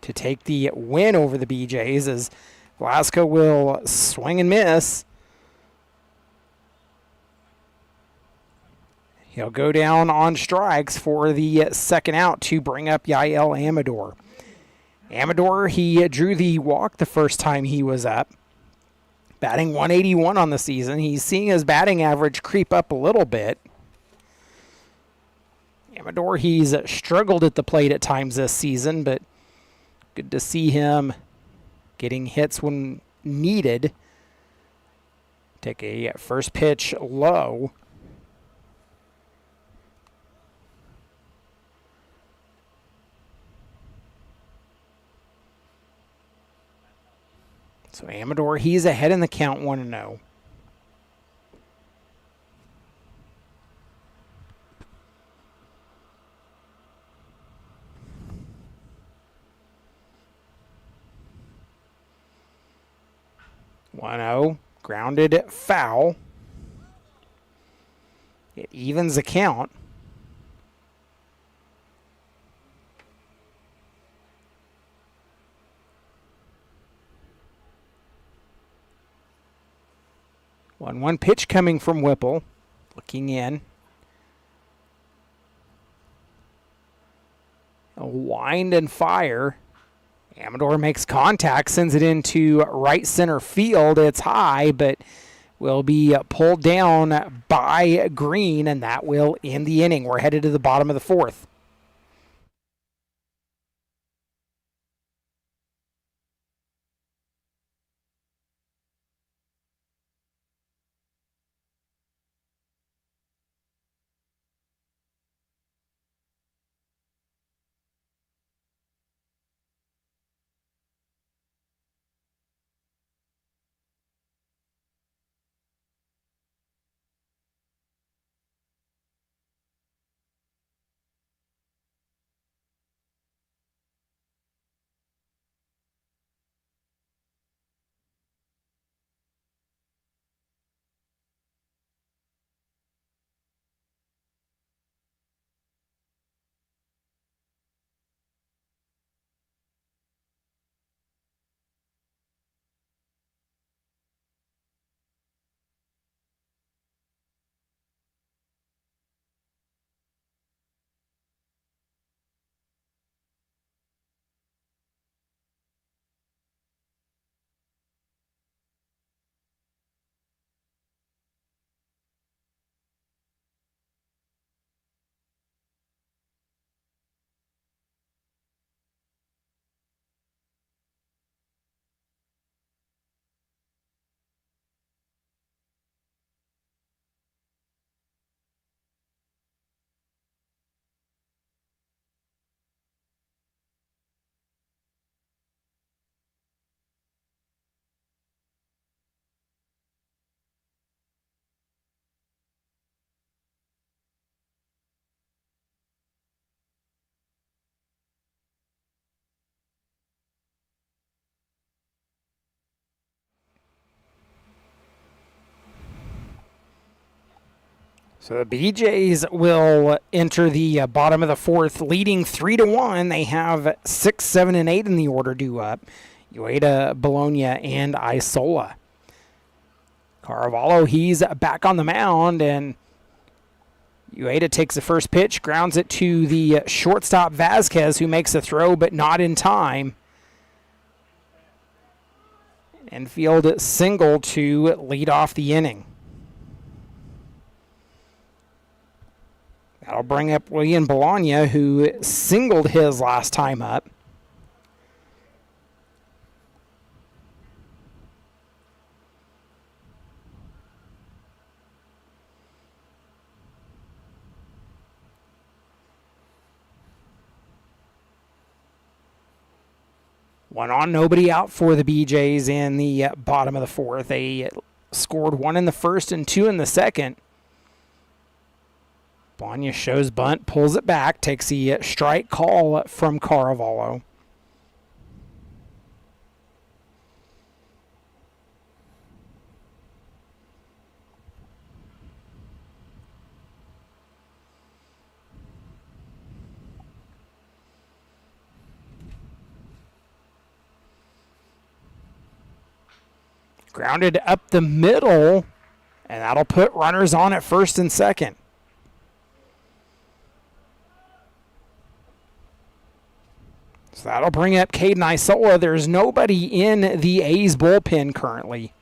S2: to take the win over the BeeJays, as Velasco will swing and miss. He'll go down on strikes for the second out to bring up Yael Amador. Amador, he drew the walk the first time he was up, batting 181 on the season. He's seeing his batting average creep up a little bit. Amador, he's struggled at the plate at times this season, but good to see him getting hits when needed. Take a first pitch low. So Amador, he's ahead in the count 1-0. Grounded foul. It evens the count. One pitch coming from Whipple, looking in. A wind and fire. Amador makes contact, sends it into right center field. It's high, but will be pulled down by Green, and that will end the inning. We're headed to the bottom of the fourth. So the BeeJays will enter the bottom of the fourth, leading 3-1. They have 6, 7, and 8 in the order due up. Ueda, Bologna, and Isola. Caravallo, he's back on the mound, and Ueda takes the first pitch, grounds it to the shortstop Vasquez, who makes a throw, but not in time. Infield single to lead off the inning. That'll bring up William Bologna, who singled his last time up. One on, nobody out for the BeeJays in the bottom of the fourth. They scored 1 in the first and 2 in the second. Bologna shows bunt, pulls it back, takes the strike call from Caravallo. Grounded up the middle, and that'll put runners on at first and second. So that'll bring up Caden Isola. There's nobody in the A's bullpen currently.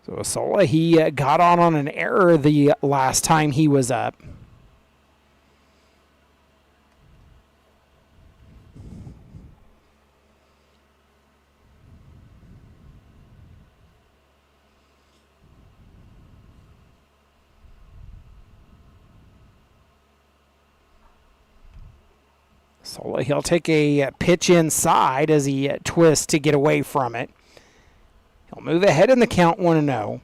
S2: So Isola, he got on an error the last time he was up. Isola, he'll take a pitch inside as he twists to get away from it. He'll move ahead in the count 1-0.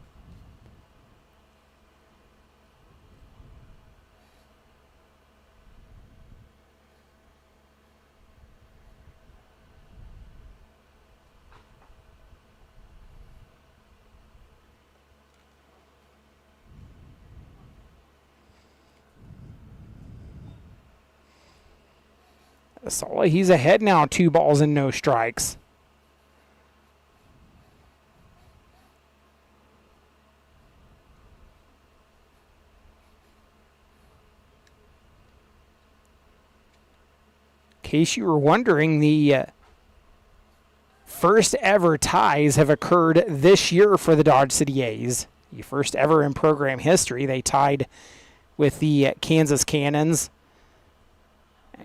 S2: Isola, he's ahead now, 2 balls and no strikes. In case you were wondering, the first ever ties have occurred this year for the Dodge City A's. The first ever in program history. They tied with the Kansas Cannons.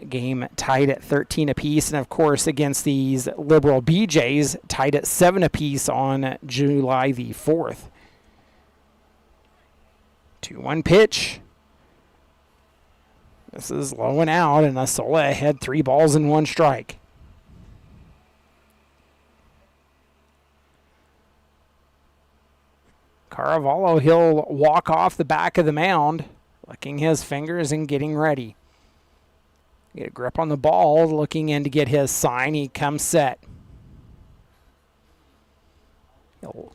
S2: Game tied at 13 apiece, and of course against these liberal BeeJays, tied at 7 apiece on July the 4th. 2-1 pitch. This is low and out, and Isola ahead 3 balls and 1 strike. Caravallo, he'll walk off the back of the mound, licking his fingers and getting ready. Get a grip on the ball, looking in to get his sign. He comes set. He'll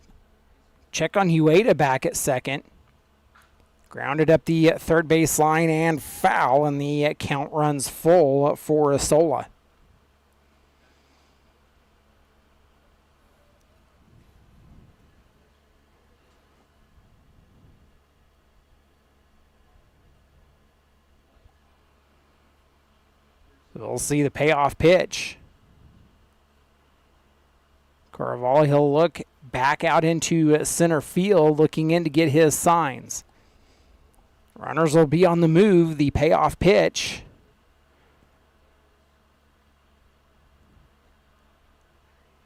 S2: check on Ueda back at second. Grounded up the third base line and foul, and the count runs full for Isola. We'll see the payoff pitch. Caravallo, he'll look back out into center field, looking in to get his signs. Runners will be on the move. The payoff pitch.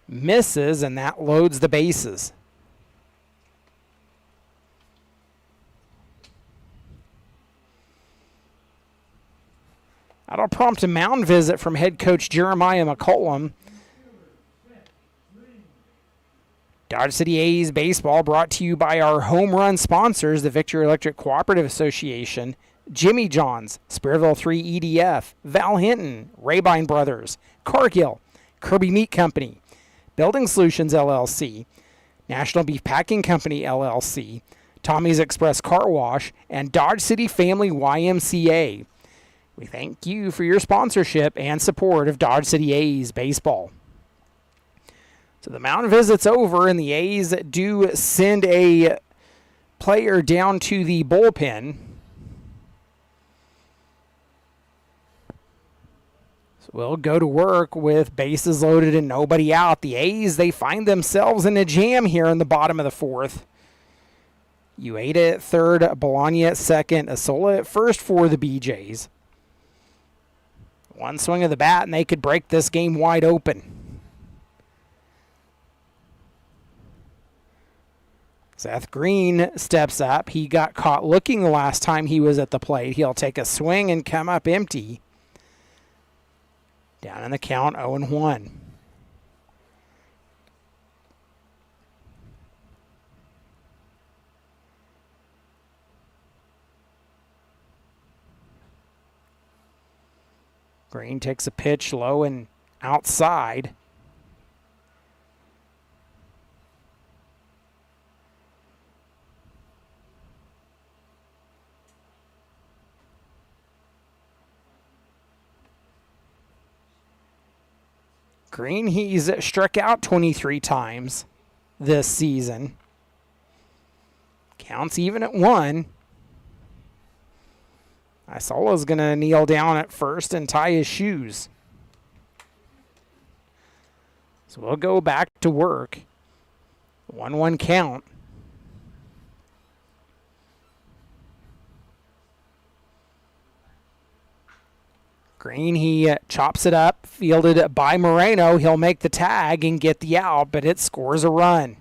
S2: Misses, and that loads the bases. That'll prompt a mound visit from head coach Jeremiah McCollum. Dodge City A's baseball brought to you by our home run sponsors, the Victory Electric Cooperative Association, Jimmy John's, Spearville 3 EDF, Val Hinton, Rabine Brothers, Cargill, Kirby Meat Company, Building Solutions LLC, National Beef Packing Company LLC, Tommy's Express Car Wash, and Dodge City Family YMCA. We thank you for your sponsorship and support of Dodge City A's baseball. So the mound visit's over, and the A's do send a player down to the bullpen. So we'll go to work with bases loaded and nobody out. The A's, they find themselves in a jam here in the bottom of the 4th. Ueda at third, Bologna at second, Isola at first for the BeeJays. One swing of the bat, and they could break this game wide open. Seth Green steps up. He got caught looking the last time he was at the plate. He'll take a swing and come up empty. Down in the count, 0-1. Green takes a pitch low and outside. Green, he's struck out 23 times this season. Counts even at 1. Isola's going to kneel down at first and tie his shoes. So we'll go back to work. 1-1 count. Green, he chops it up, fielded by Moreno. He'll make the tag and get the out, but it scores a run.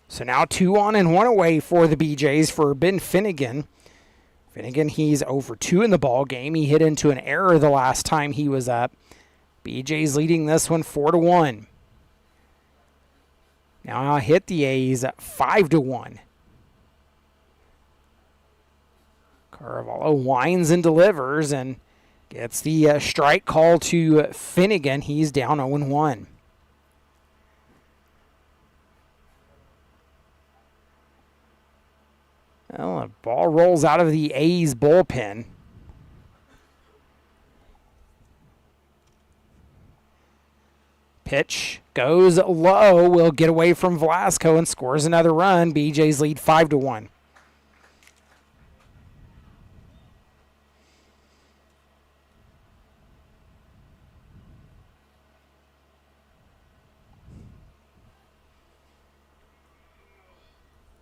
S2: So now 2 on and 1 away for the BeeJays for Ben Finnegan. Finnegan, he's over 2 in the ball game. He hit into an error the last time he was up. BeeJays leading this one 4-1. Now I'll hit the A's at 5-1. Carvalho winds and delivers and gets the strike call to Finnegan. He's down 0-1. Well, the ball rolls out of the A's bullpen. Pitch goes low, will get away from Velasco and scores another run. BeeJays lead 5-1.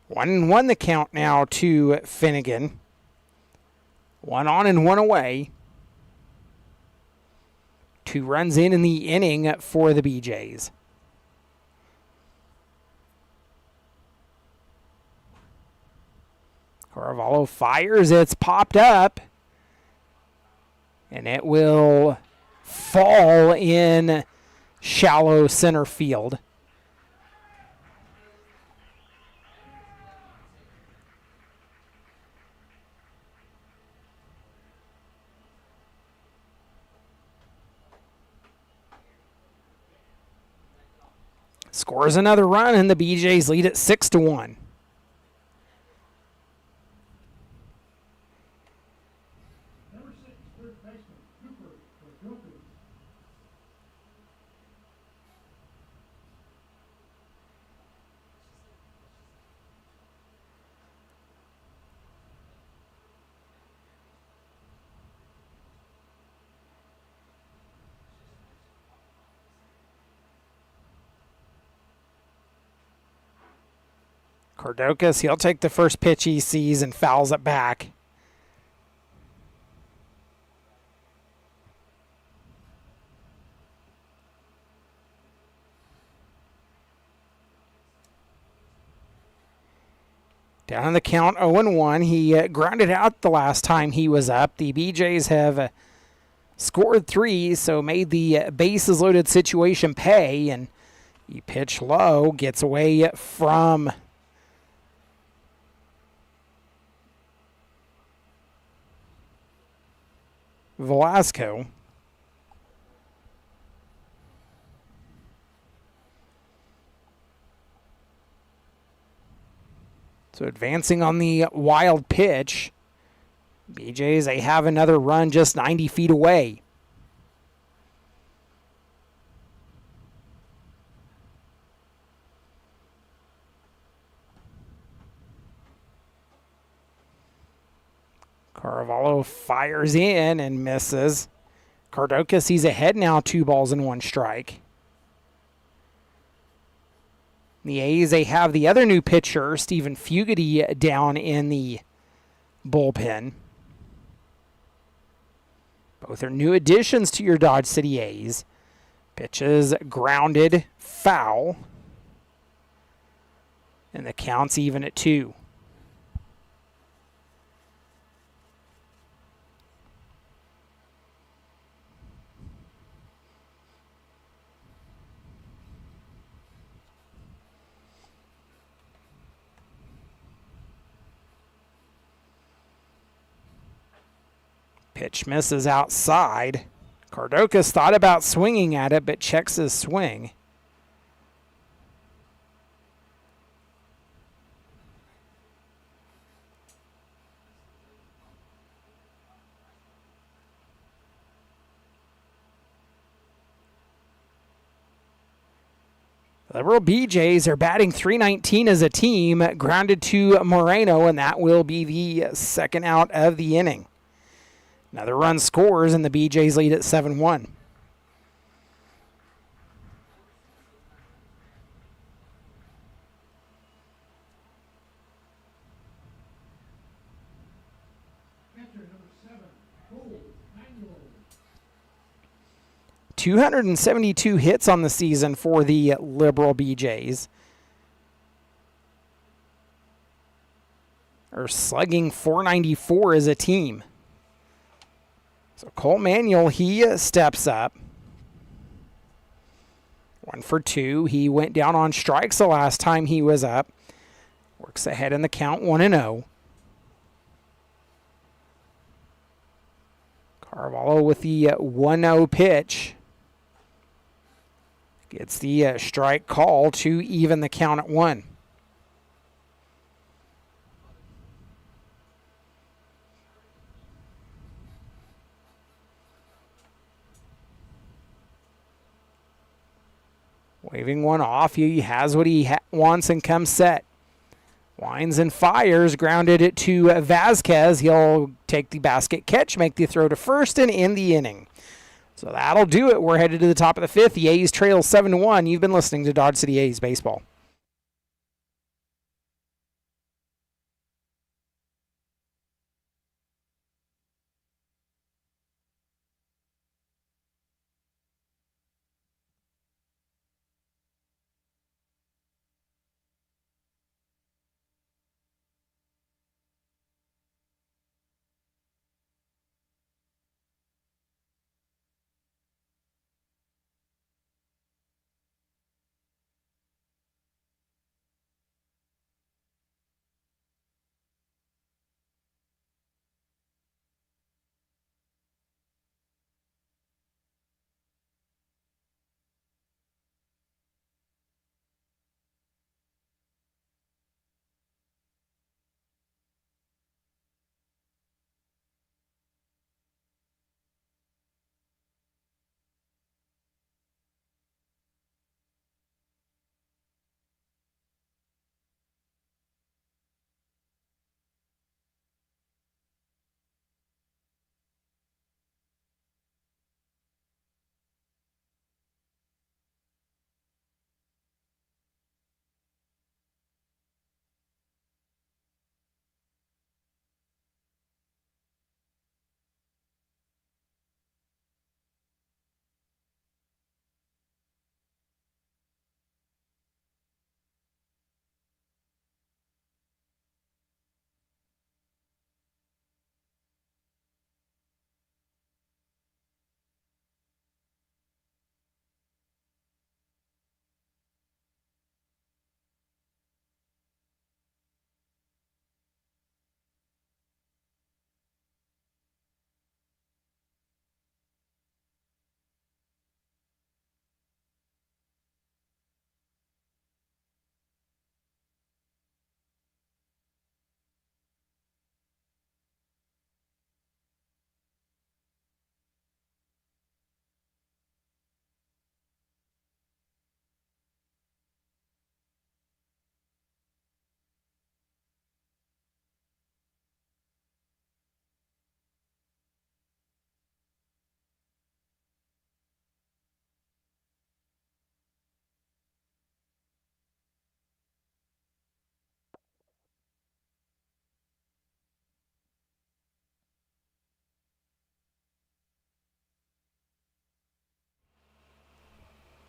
S2: One and one the count now to Finnegan. 1 on and 1 away. 2 runs in the inning for the BeeJays. Carvalho fires. It's popped up. And it will fall in shallow center field. Scores another run, and the BeeJays lead at 6-1. Cordokas, he'll take the first pitch he sees and fouls it back. Down on the count, 0-1. He grounded out the last time he was up. The BeeJays have scored 3, so made the bases loaded situation pay. And he pitch low, gets away from Velasco. So advancing on the wild pitch. BeeJays, they have another run just 90 feet away. Carvalho fires in and misses. Cordokas, he's ahead now, 2 balls and 1 strike. The A's, they have the other new pitcher, Stephen Fugity, down in the bullpen. Both are new additions to your Dodge City A's. Pitches grounded, foul. And the count's even at 2. Pitch misses outside. Cardokas thought about swinging at it, but checks his swing. Liberal BeeJays are batting .319 as a team, grounded to Moreno, and that will be the second out of the inning. Another run scores, and the BeeJays lead at 7-1.
S1: Catcher number 7, Gould, 9-year-old.
S2: 272 hits on the season for the Liberal BeeJays. Are slugging .494 as a team. So Cole Manuel, he steps up. 1 for 2. He went down on strikes the last time he was up. Works ahead in the count, 1-0. Carvalho with the 1-0 pitch. Gets the strike call to even the count at 1. Waving one off. He has what he wants and comes set. Winds and fires, grounded it to Vasquez. He'll take the basket catch, make the throw to first, and end the inning. So that'll do it. We're headed to the top of the 5th. The A's trail 7-1. You've been listening to Dodge City A's Baseball.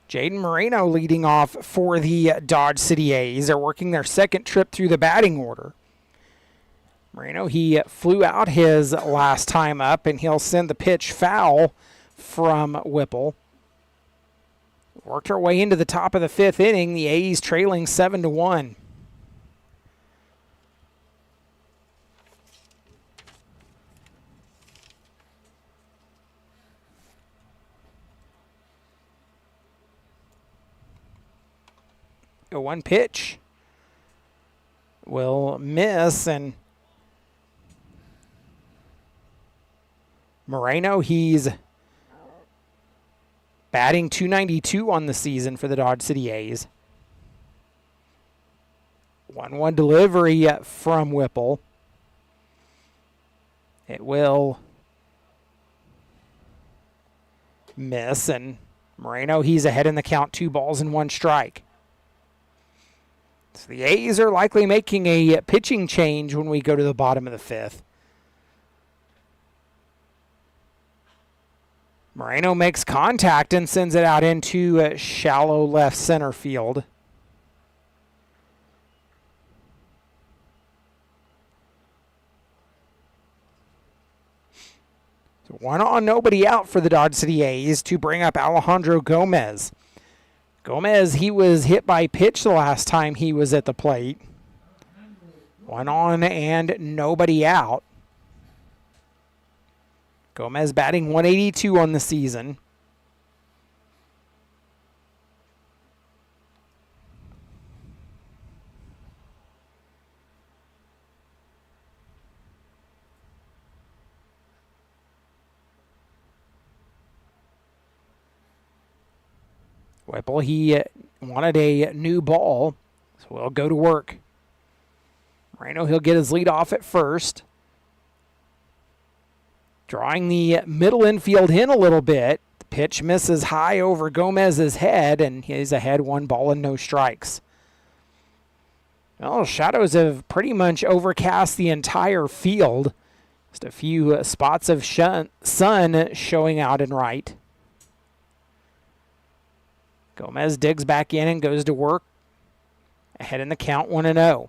S2: Jaden Moreno leading off for the Dodge City A's. They're working their second trip through the batting order. Moreno, he flew out his last time up, and he'll send the pitch foul from Whipple. Worked our way into the top of the 5th inning. The A's trailing 7-1. 0-1 pitch will miss, and Moreno, he's batting .292 on the season for the Dodge City A's. 1-1 delivery from Whipple. It will miss, and Moreno, he's ahead in the count, 2-1 strike. So the A's are likely making a pitching change when we go to the bottom of the fifth. Moreno makes contact and sends it out into shallow left center field. So 1 on, nobody out for the Dodge City A's to bring up Alejandro Gomez. Gomez, he was hit by pitch the last time he was at the plate. 1 on and nobody out. Gomez batting .182 on the season. Whipple, he wanted a new ball, so we'll go to work. Moreno, he'll get his lead off at first. Drawing the middle infield in a little bit. The pitch misses high over Gomez's head, and he's ahead 1 and no strikes. Well, shadows have pretty much overcast the entire field. Just a few spots of sun showing out and right. Gomez digs back in and goes to work. Ahead in the count, 1-0.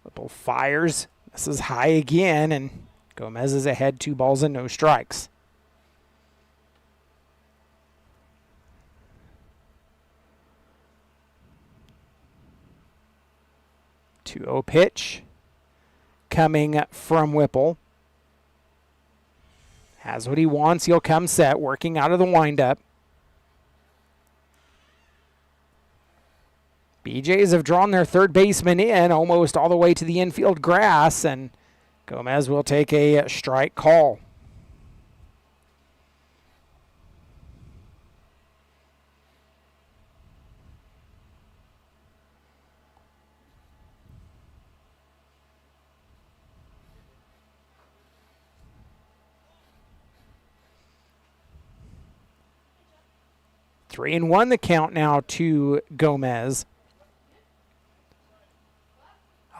S2: Whipple fires. This is high again, and Gomez is ahead 2 and no strikes. Two-oh pitch coming from Whipple. Has what he wants. He'll come set, working out of the windup. BeeJays have drawn their third baseman in almost all the way to the infield grass, and Gomez will take a strike call. Three and one the count now to Gomez.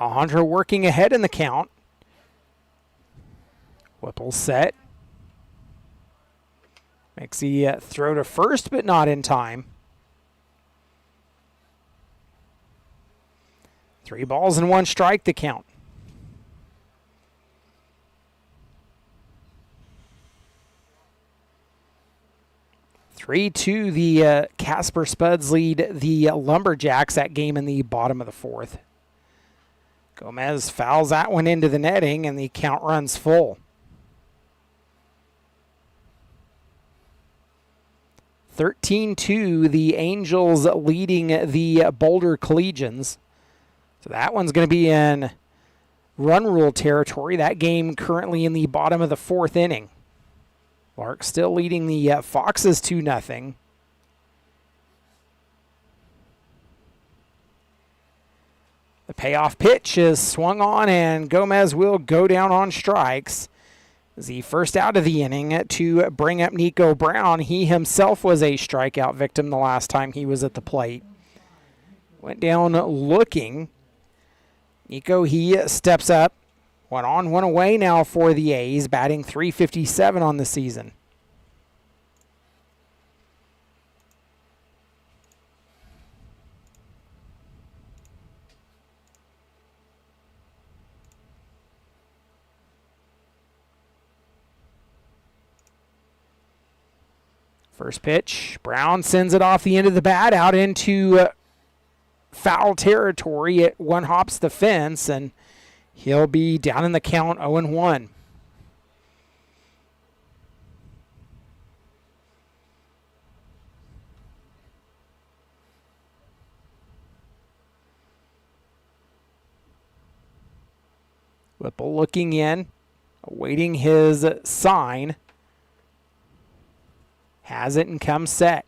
S2: Alejandro working ahead in the count. Whipple set. Makes the throw to first, but not in time. 3-1 strike the count. (3-2) the Casper Spuds lead the Lumberjacks. That game in the bottom of the fourth. Gomez fouls that one into the netting, and the count runs full. 13-2, the Angels leading the Boulder Collegians. So that one's going to be in run rule territory. That game currently in the bottom of the fourth inning. Lark still leading the Foxes 2-0. The payoff pitch is swung on, and Gomez will go down on strikes. The first out of the inning to bring up Nico Brown. He himself was a strikeout victim the last time he was at the plate. Went down looking. Nico, he steps up. 1 on, 1 away now for the A's, batting .357 on the season. First pitch, Brown sends it off the end of the bat out into foul territory. It one-hops the fence, and he'll be down in the count 0-1. Whipple looking in, awaiting his sign. Has it and comes set.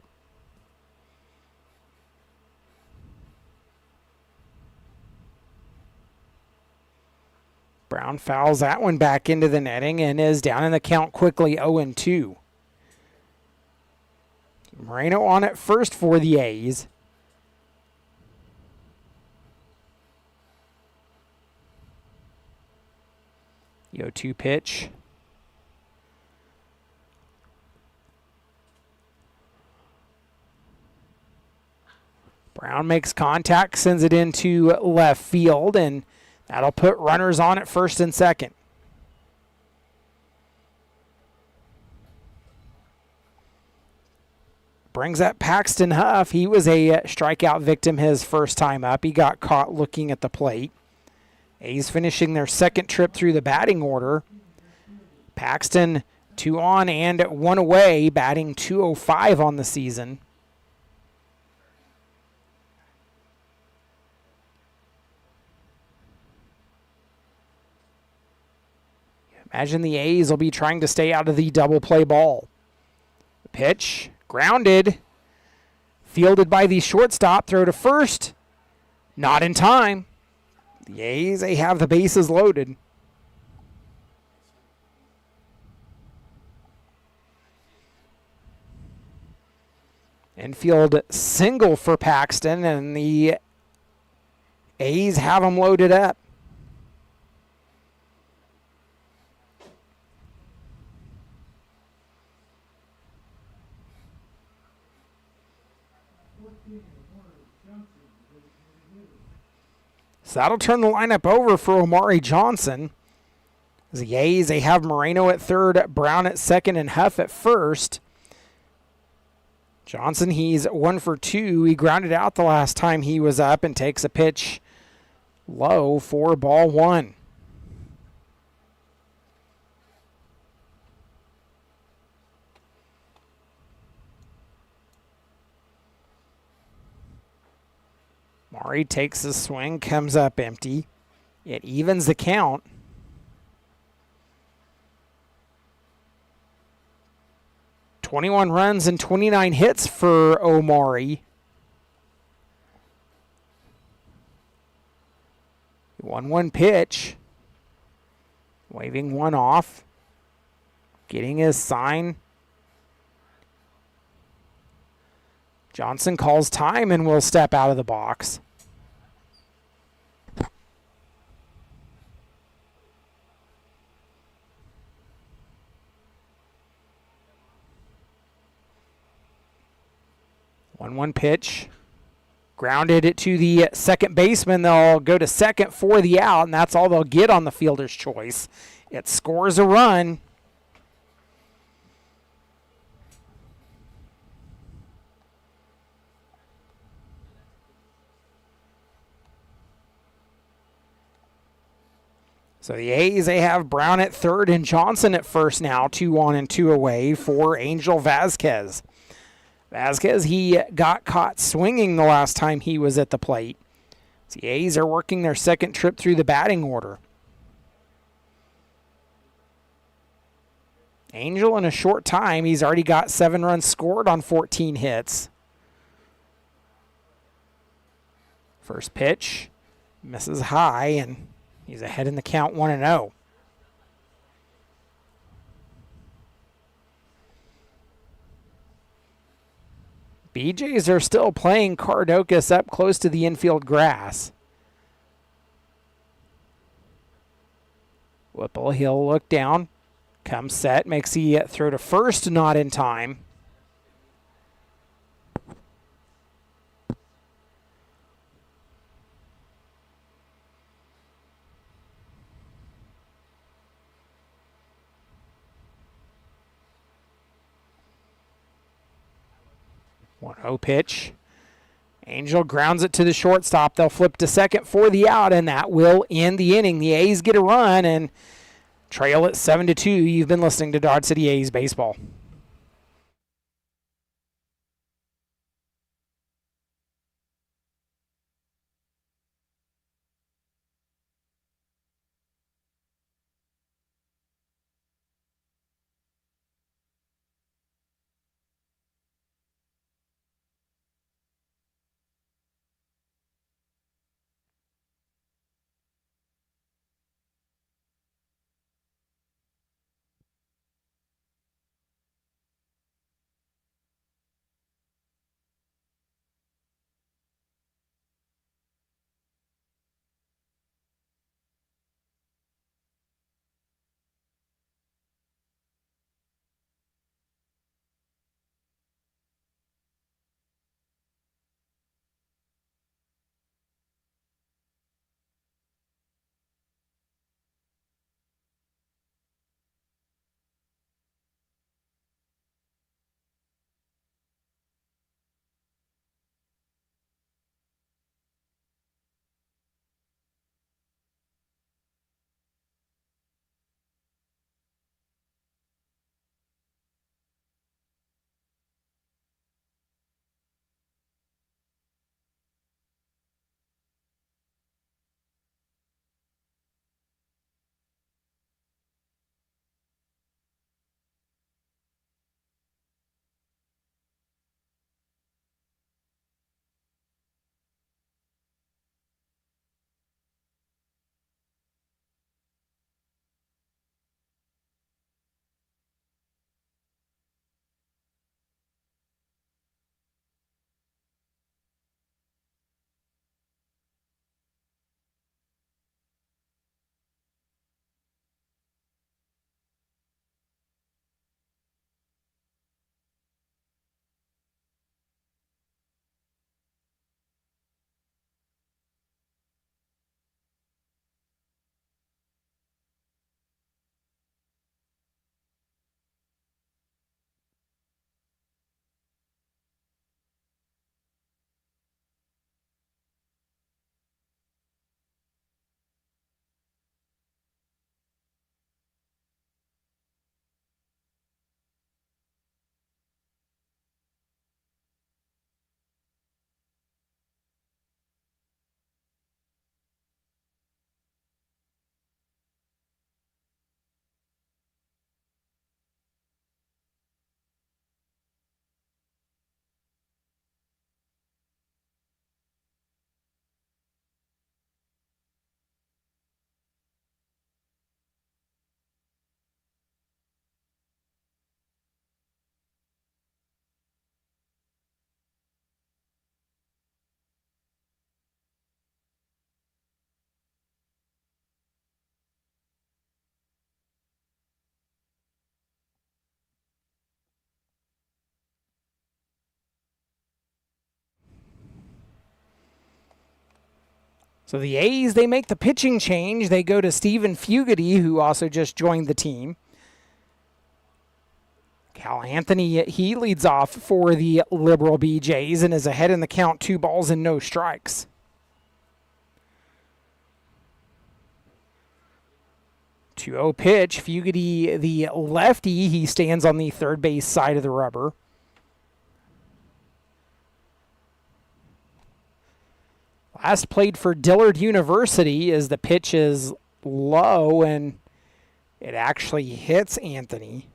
S2: Brown fouls that one back into the netting and is down in the count quickly, 0-2. Moreno on at first for the A's. The 0-2 pitch. Brown makes contact, sends it into left field, and that'll put runners on at first and second. Brings up Paxton Huff. He was a strikeout victim his first time up. He got caught looking at the plate. A's finishing their second trip through the batting order. Paxton 2 on and 1 away, batting .205 on the season. Imagine the A's will be trying to stay out of the double play ball. The pitch, grounded, fielded by the shortstop, throw to first, not in time. The A's, they have the bases loaded. Infield single for Paxton, and the A's have him loaded up. So that'll turn the lineup over for Omari Johnson. As the A's, they have Moreno at third, Brown at second, and Huff at first. Johnson, he's 1 for 2. He grounded out the last time he was up and takes a pitch low for ball 1. Mari takes a swing, comes up empty. It evens the count. .21 runs and 29 hits for Omari. 1-1 pitch. Waving one off. Getting his sign. Johnson calls time and will step out of the box. One pitch. Grounded it to the second baseman. They'll go to second for the out, and that's all they'll get on the fielder's choice. It scores a run. So the A's, they have Brown at third and Johnson at first now, 2 on and 2 away for Angel Vasquez. Vasquez, he got caught swinging the last time he was at the plate. The A's are working their second trip through the batting order. Angel, in a short time, he's already got 7 runs scored on 14 hits. First pitch, misses high, and he's ahead in the count 1-0. BeeJays are still playing Cardokas up close to the infield grass. Whipple, he'll look down, comes set, makes the throw to first, not in time. One-0 pitch. Angel grounds it to the shortstop. They'll flip to second for the out, and that will end the inning. The A's get a run and trail at 7-2. You've been listening to Dodge City A's baseball. So the A's, they make the pitching change. They go to Stephen Fugity, who also just joined the team. Cal Anthony, he leads off for the Liberal BeeJays and is ahead in the count, 2 balls and no strikes. Two-oh pitch. Fugity, the lefty, he stands on the third base side of the rubber. Last played for Dillard University as the pitch is low and it actually hits Anthony.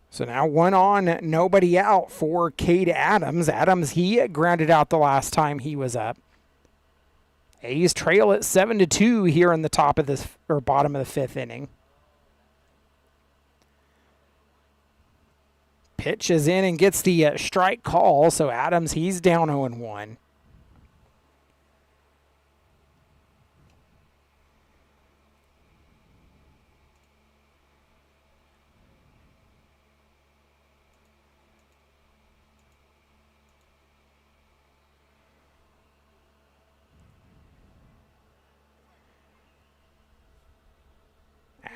S2: So now 1 on, nobody out for Cade Adams. Adams, he grounded out the last time he was up. A's trail at 7-2 here in the top of this, or bottom of the 5th inning. Pitch is in and gets the strike call, so Adams, he's down 0-1.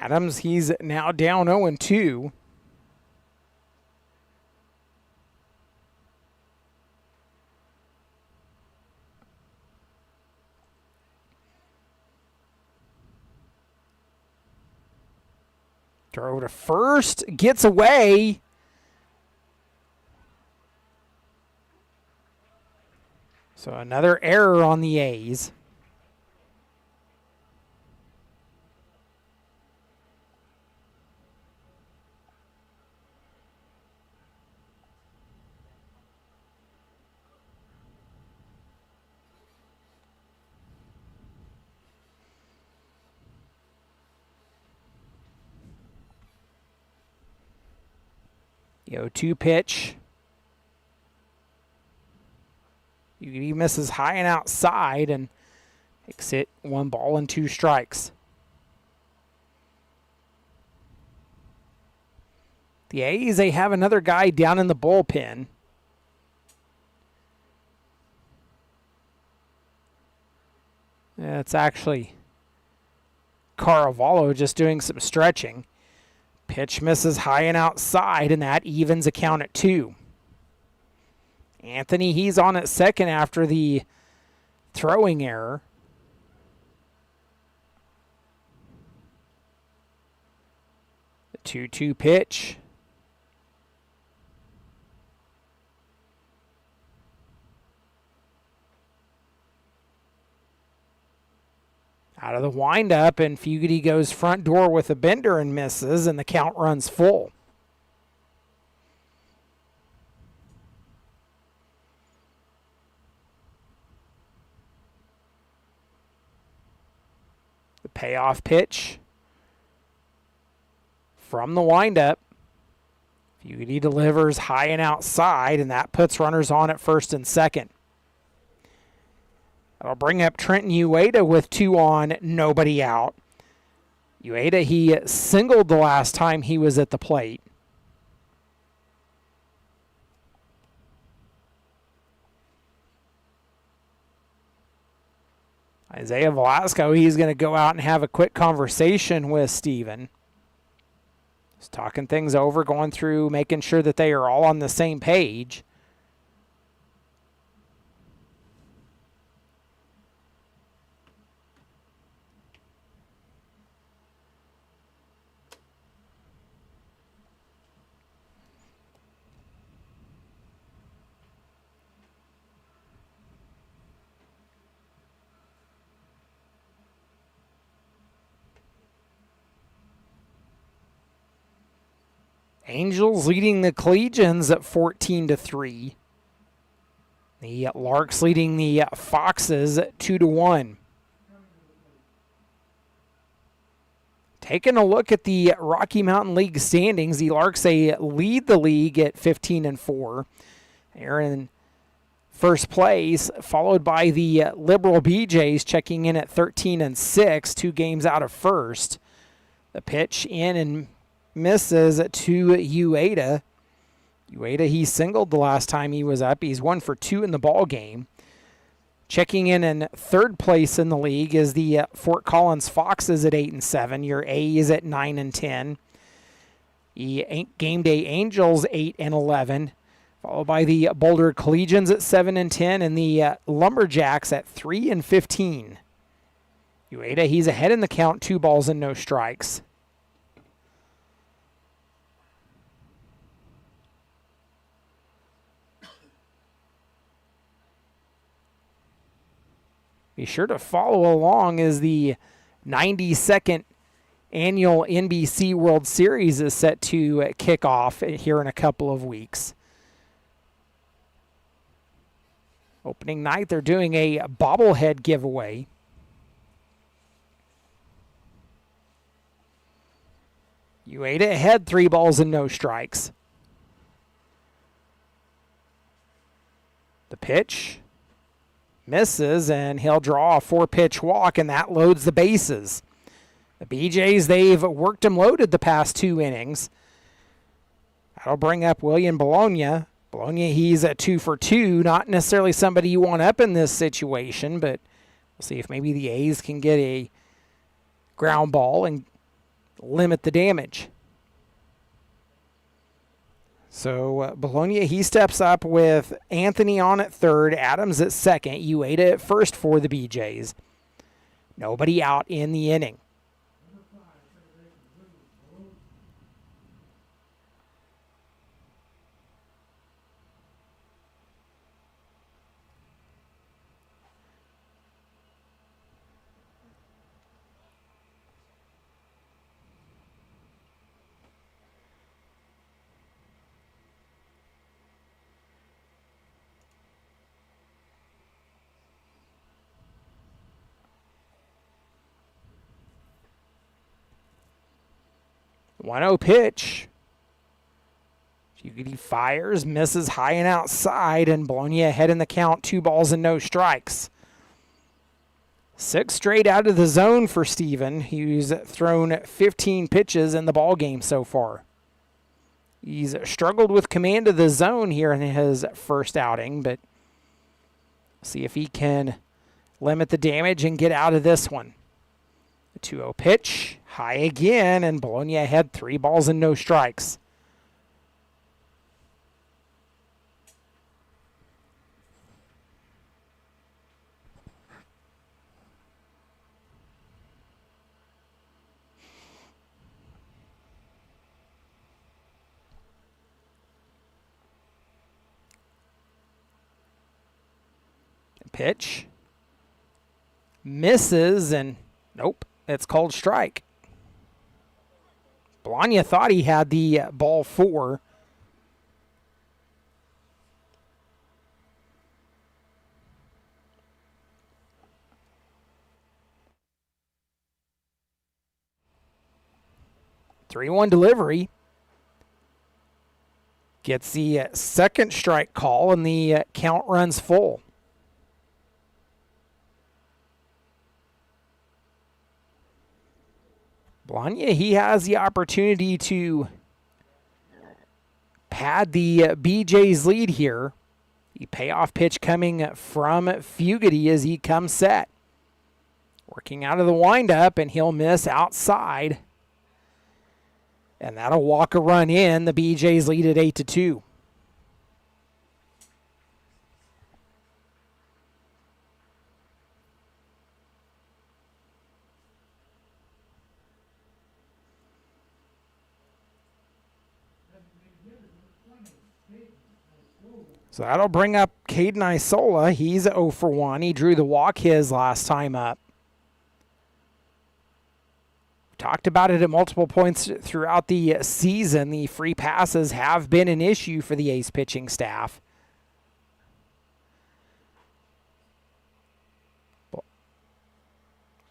S2: Adams, he's now down 0-2. Throw to first, gets away. So another error on the A's. The 0-2 pitch. He misses high and outside and makes it 1 ball and 2 strikes. The A's, they have another guy down in the bullpen. It's actually Caravallo just doing some stretching. Pitch misses high and outside, and that evens a count at 2. Anthony, he's on at second after the throwing error. The 2-2 pitch. Out of the windup, and Fugity goes front door with a bender and misses, and the count runs full. The payoff pitch from the windup. Fugity delivers high and outside, and that puts runners on at first and second. That'll bring up Trenton Ueda with 2 on, nobody out. Ueda, he singled the last time he was at the plate. Isaiah Velasco, he's going to go out and have a quick conversation with Steven. Just talking things over, going through, making sure that they are all on the same page. Angels leading the Collegians at 14-3. The Larks leading the Foxes 2-1. Taking a look at the Rocky Mountain League standings, the Larks, they lead the league at 15-4. They're in first place, followed by the Liberal BeeJays checking in at 13-6, 2 games out of first. The pitch in and misses to Ueda. Ueda, he singled the last time he was up. He's 1 for 2 in the ball game. Checking in third place in the league is the Fort Collins Foxes at 8-7. Your A is at 9-10. The Game Day Angels 8-11, followed by the Boulder Collegians at 7-10, and the Lumberjacks at 3-15. Ueda, he's ahead in the count, 2 balls and no strikes. Be sure to follow along as the 92nd annual NBC World Series is set to kick off here in a couple of weeks. Opening night, they're doing a bobblehead giveaway. Ueda ahead, 3 balls and no strikes. The pitch misses, and he'll draw a 4-pitch walk, and that loads the bases. The BeeJays, they've worked him loaded the past 2 innings. That'll bring up William Bologna. Bologna, he's at 2 for 2. Not necessarily somebody you want up in this situation, but we'll see if maybe the A's can get a ground ball and limit the damage. So Bologna, he steps up with Anthony on at third, Adams at second, Ueda at first for the BeeJays. Nobody out in the inning. One-0 pitch. He fires, misses high and outside, and Bologna ahead in the count, 2 balls and no strikes. 6 straight out of the zone for Steven. He's thrown 15 pitches in the ball game so far. He's struggled with command of the zone here in his first outing, but see if he can limit the damage and get out of this one. The 2-0 pitch, high again, and Bologna ahead, 3 balls and no strikes. Pitch misses, and nope, it's called strike. Bologna thought he had the ball 4. Three-one delivery. Gets the second strike call, and the count runs full. Bologna, he has the opportunity to pad the BeeJays lead here. The payoff pitch coming from Fugity as he comes set. Working out of the windup, and he'll miss outside. And that'll walk a run in. The BeeJays lead at 8-2. So that'll bring up Caden Isola. He's 0 for 1. He drew the walk his last time up. Talked about it at multiple points throughout the season. The free passes have been an issue for the A's pitching staff.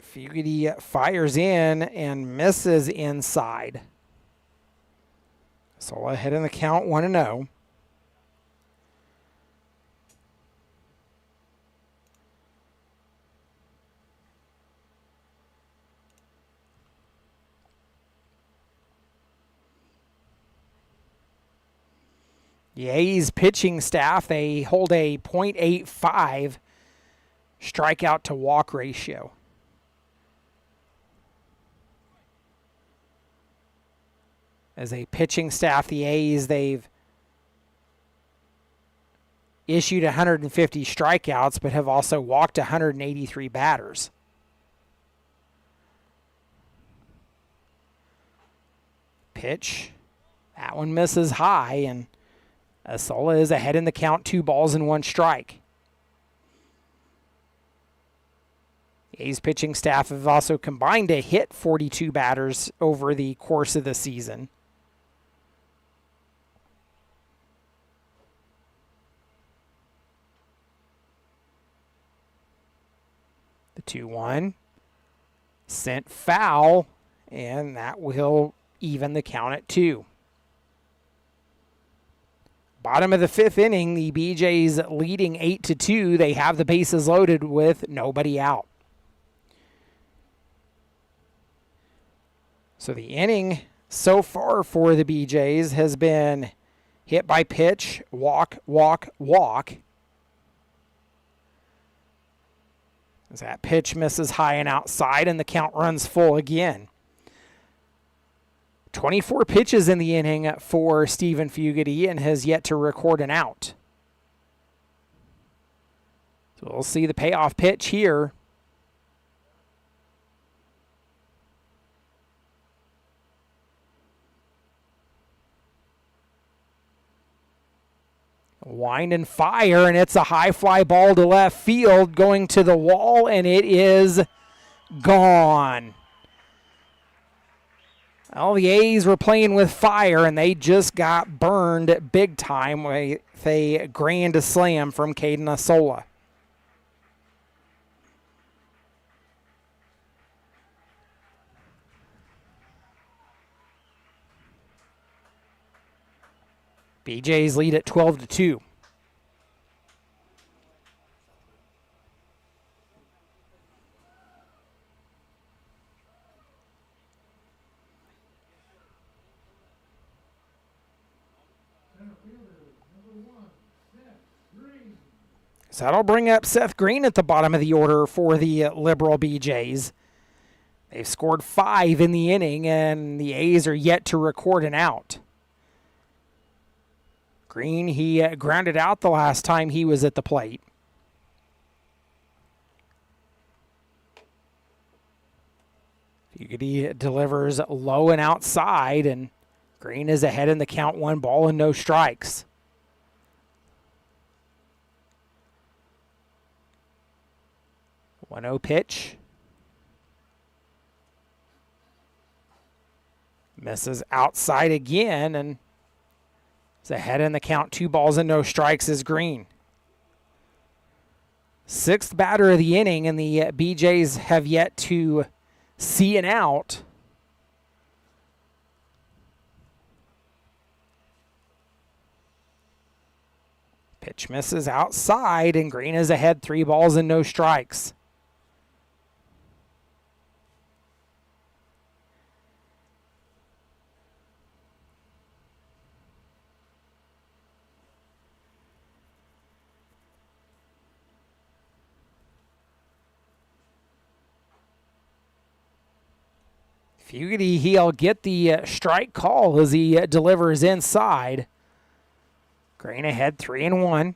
S2: Fugity fires in and misses inside. Isola ahead in the count, 1-0. The A's pitching staff, they hold a .85 strikeout to walk ratio. As a pitching staff, the A's, they've issued 150 strikeouts, but have also walked 183 batters. Pitch. That one misses high, and Asola is ahead in the count, 2 balls and 1 strike. The A's pitching staff have also combined to hit 42 batters over the course of the season. The 2-1 sent foul, and that will even the count at 2. Bottom of the 5th inning, the BeeJays leading 8-2. They have the bases loaded with nobody out. So the inning so far for the BeeJays has been hit by pitch, walk, walk, walk. As that pitch misses high and outside, and the count runs full again. 24 pitches in the inning for Stephen Fugate and has yet to record an out. So we'll see the payoff pitch here. Wind and fire, and it's a high fly ball to left field going to the wall, and it is gone. Well, the A's were playing with fire, and they just got burned big time with a grand slam from Caden Asola. BeeJays lead at 12-2. So that'll bring up Seth Green at the bottom of the order for the Liberal BeeJays. They've scored 5 in the inning, and the A's are yet to record an out. Green, he grounded out the last time he was at the plate. Fugate delivers low and outside, and Green is ahead in the count, 1 ball and no strikes. One-0 pitch. Misses outside again, and is ahead in the count, 2 balls and no strikes is Green. 6th batter of the inning, and the BeeJays have yet to see an out. Pitch misses outside, and Green is ahead, 3 balls and no strikes. Fugate, he'll get the strike call as he delivers inside. Green ahead, 3-1.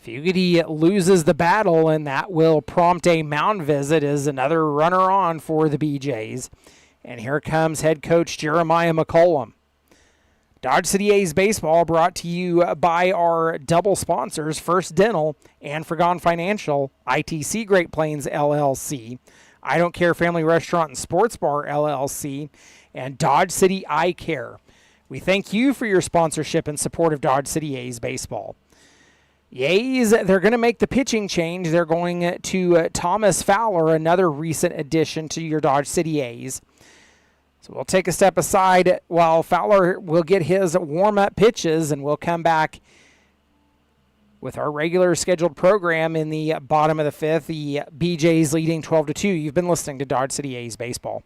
S2: Fugate loses the battle, and that will prompt a mound visit as another runner on for the BeeJays. And here comes head coach Jeremiah McCollum. Dodge City A's baseball brought to you by our double sponsors, First Dental and Forgone Financial, ITC Great Plains LLC, I Don't Care Family Restaurant and Sports Bar LLC, and Dodge City Eye Care. We thank you for your sponsorship and support of Dodge City A's baseball. The A's, they're going to make the pitching change. They're going to Thomas Fowler, another recent addition to your Dodge City A's. So we'll take a step aside while Fowler will get his warm-up pitches, and we'll come back With our regular scheduled program in the bottom of the fifth, the BeeJays leading 12-2. You've been listening to Dodge City A's baseball.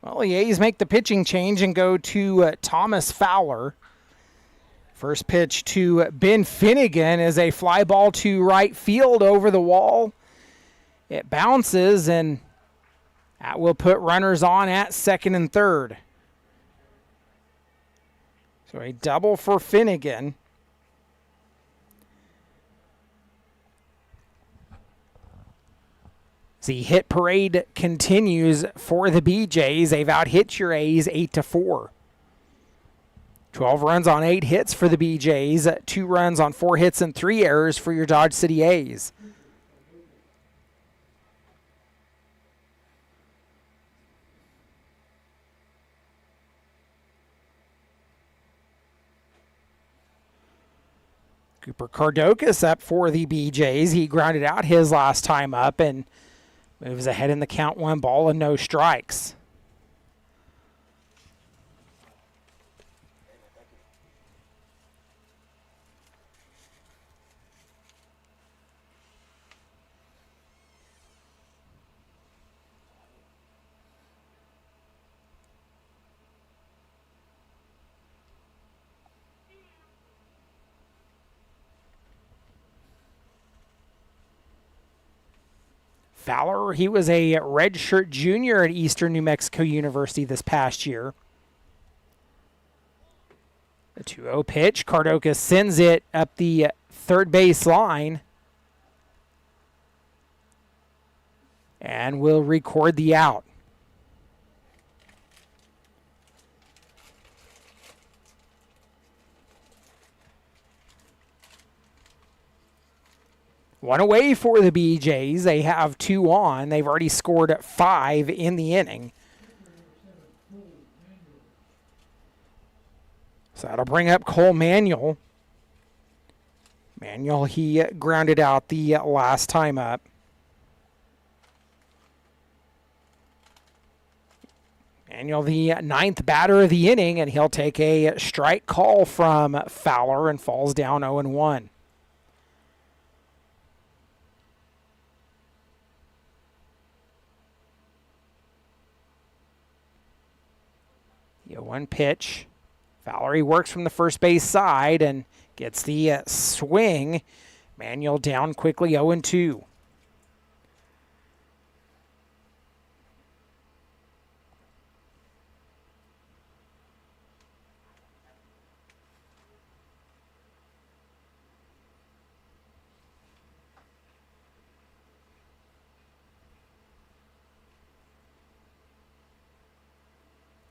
S2: Well, the A's make the pitching change and go to Thomas Fowler. First pitch to Ben Finnegan is a fly ball to right field over the wall. It bounces, and that will put runners on at second and third. So a double for Finnegan. The hit parade continues for the BeeJays. They've out-hit your A's 8-4. 12 runs on 8 hits for the BeeJays. 2 runs on 4 hits and 3 errors for your Dodge City A's. Cooper Cardokas up for the BeeJays. He grounded out his last time up and moves ahead in the count, 1 ball and no strikes. Fowler, he was a redshirt junior at Eastern New Mexico University this past year. The 2-0 pitch. Cardokas sends it up the third base line. And will record the out. One away for the BeeJays. They have 2 on. They've already scored 5 in the inning. So that'll bring up Cole Manuel. Manuel, he grounded out the last time up. Manuel, the 9th batter of the inning, and he'll take a strike call from Fowler and falls down 0-1. 1 pitch. Valerie works from the first base side and gets the swing. Manuel down quickly, 0-2.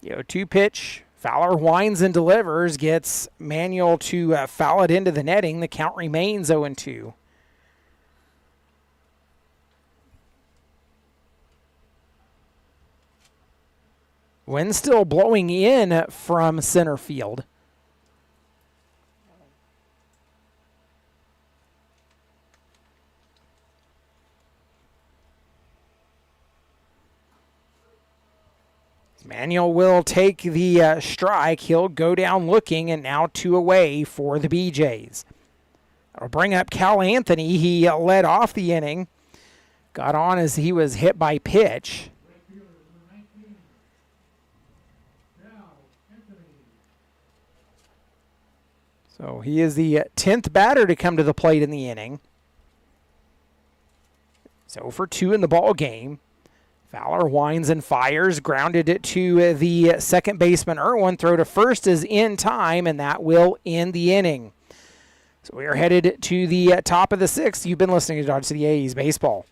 S2: You know, 2 pitch. Fowler winds and delivers, gets Manuel to foul it into the netting. The count remains 0-2. Wind still blowing in from center field. Manuel will take the strike. He'll go down looking, and now 2 away for the BeeJays. That'll bring up Cal Anthony. He led off the inning. Got on as he was hit by pitch. So he is the 10th batter to come to the plate in the inning. So for 2 in the ball game. Fowler winds and fires, grounded it to the second baseman, Irwin. Throw to first is in time, and that will end the inning. So we are headed to the top of the 6th. You've been listening to Dodge City A's Baseball.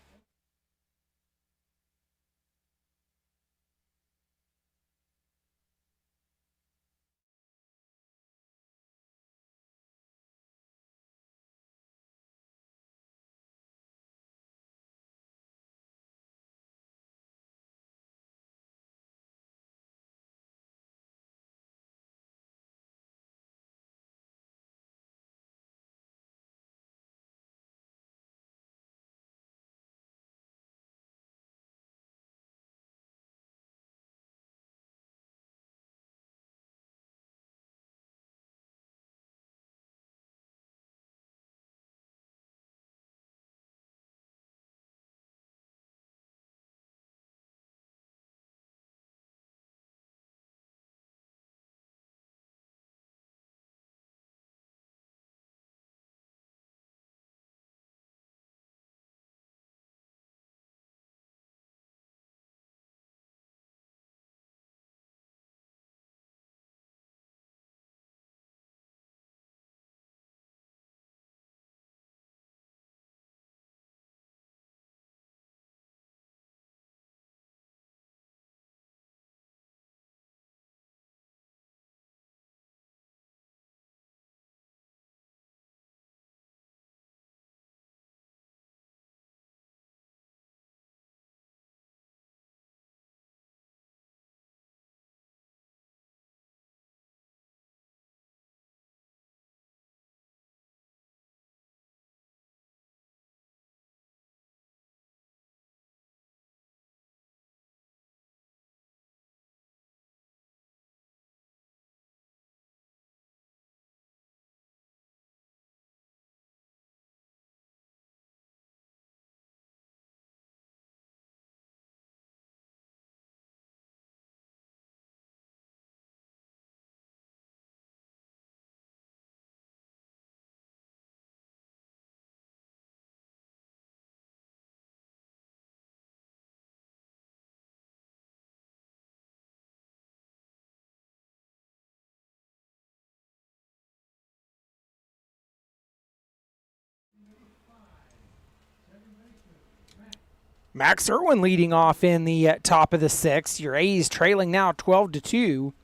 S2: Max Irwin leading off in the top of the 6th. Your A's trailing now 12-2.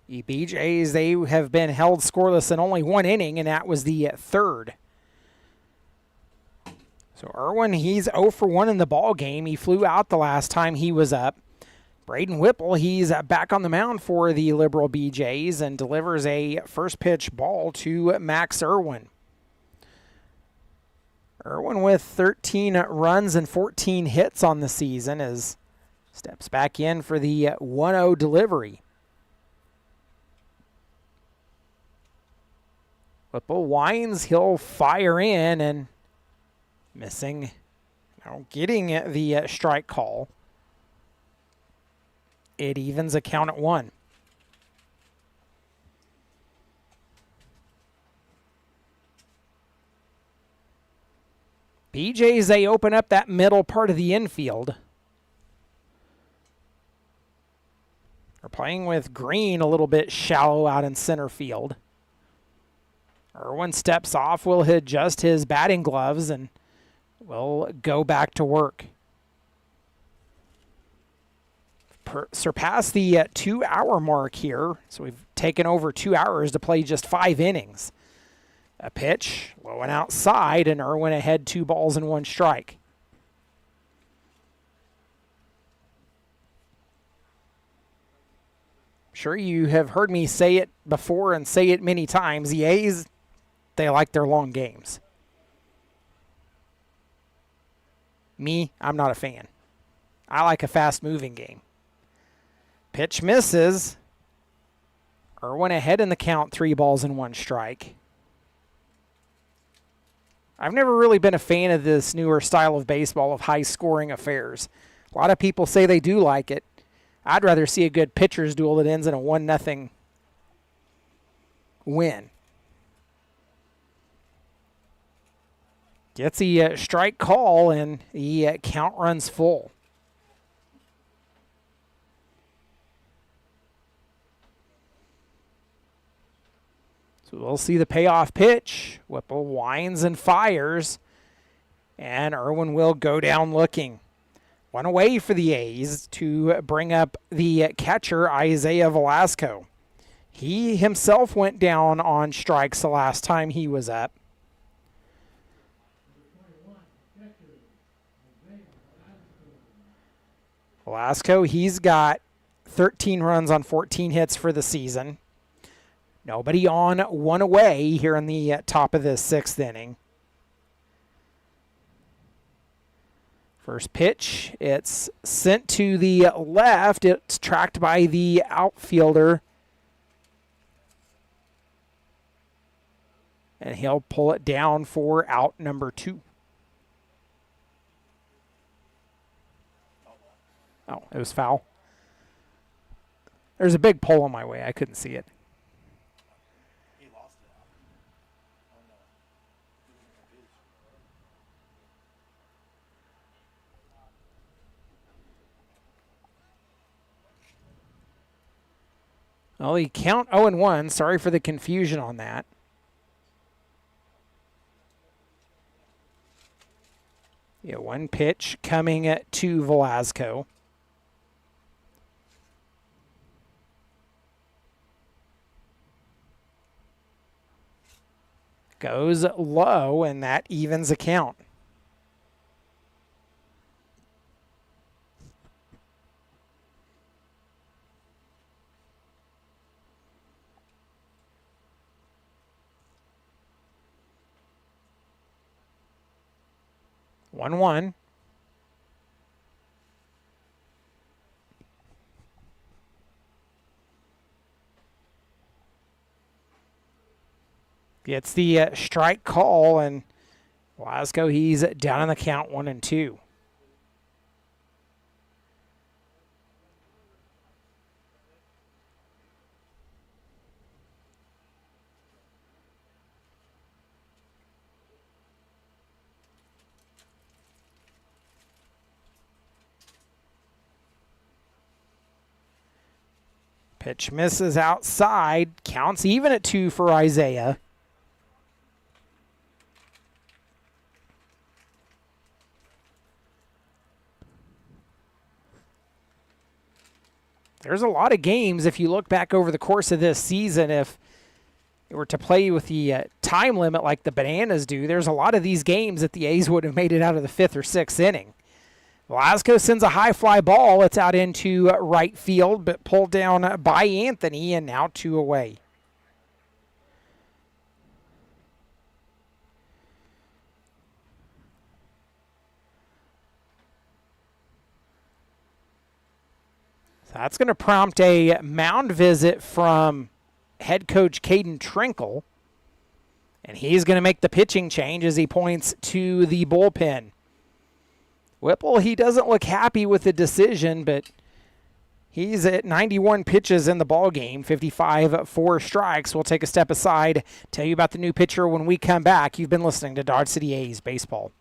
S2: The BeeJays, they have been held scoreless in only 1 inning, and that was the 3rd. So Irwin, he's 0 for 1 in the ball game. He flew out the last time he was up. Braden Whipple, he's back on the mound for the Liberal BeeJays and delivers a first pitch ball to Max Irwin. Irwin with 13 runs and 14 hits on the season as steps back in for the 1-0 delivery. Whipple winds, he'll fire in and missing, getting the strike call. It evens a count at 1. BeeJays, they open up that middle part of the infield. They're playing with Green a little bit shallow out in center field. Irwin steps off, will adjust his batting gloves, and will go back to work. Surpass the 2-hour mark here, so we've taken over 2 hours to play just 5 innings. A pitch, low and outside, and Irwin ahead 2 balls and 1 strike. Sure, you have heard me say it before and say it many times. The A's, they like their long games. Me, I'm not a fan. I like a fast-moving game. Pitch misses. Irwin ahead in the count, 3 balls and 1 strike. I've never really been a fan of this newer style of baseball of high-scoring affairs. A lot of people say they do like it. I'd rather see a good pitcher's duel that ends in a 1-0 win. Gets the strike call, and the count runs full. So we'll see the payoff pitch. Whipple winds and fires, and Irwin will go down looking. One away for the A's to bring up the catcher, Isaiah Velasco. He himself went down on strikes the last time he was up. Velasco, he's got 13 runs on 14 hits for the season. Nobody on, one away here in the top of the 6th inning. First pitch, it's sent to the left. It's tracked by the outfielder. And he'll pull it down for out number 2. Oh, it was foul. There's a big pole on my way. I couldn't see it. Well, he count 0-1. Sorry for the confusion on that. Yeah, 1 pitch coming to Velasco. Goes low, and that evens the count. One. Gets the strike call, and Velasco, he's down in the count 1-2. Pitch misses outside. Counts even at 2 for Isaiah. There's a lot of games, if you look back over the course of this season, if it were to play with the time limit like the Bananas do, there's a lot of these games that the A's would have made it out of the 5th or 6th inning. Velasco sends a high fly ball. It's out into right field, but pulled down by Anthony, and now 2 away. So that's going to prompt a mound visit from head coach Caden Trinkle, and he's going to make the pitching change as he points to the bullpen. Whipple, he doesn't look happy with the decision, but he's at 91 pitches in the ball game, 55 4 strikes. We'll take a step aside, tell you about the new pitcher when we come back. You've been listening to Dodge City A's Baseball.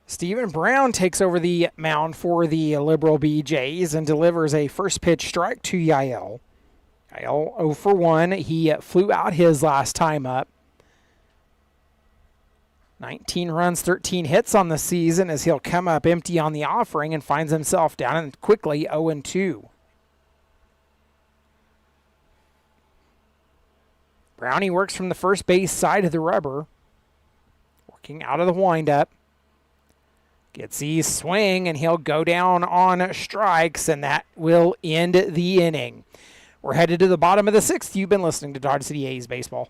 S2: Stephen Brown takes over the mound for the Liberal BeeJays and delivers a first pitch strike to Yael. Yael 0 for 1. He flew out his last time up. 19 runs, 13 hits on the season as he'll come up empty on the offering and finds himself down and quickly 0-2. Brownie works from the first base side of the rubber, working out of the windup. Gets the swing, and he'll go down on strikes, and that will end the inning. We're headed to the bottom of the 6th. You've been listening to Dodge City A's Baseball.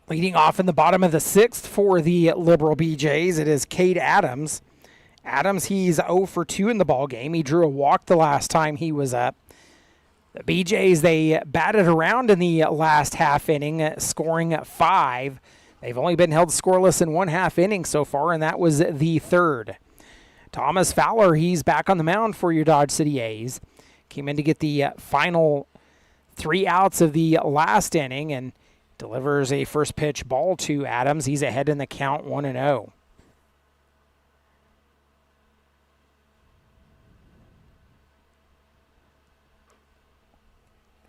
S2: Leading off in the bottom of the 6th for the Liberal BeeJays, it is Cade Adams. Adams, he's 0 for 2 in the ball game. He drew a walk the last time he was up. The BeeJays, they batted around in the last half inning, scoring 5. They've only been held scoreless in 1/2 inning so far, and that was the 3rd. Thomas Fowler, he's back on the mound for your Dodge City A's. Came in to get the final 3 outs of the last inning and delivers a first pitch ball to Adams. He's ahead in the count 1-0.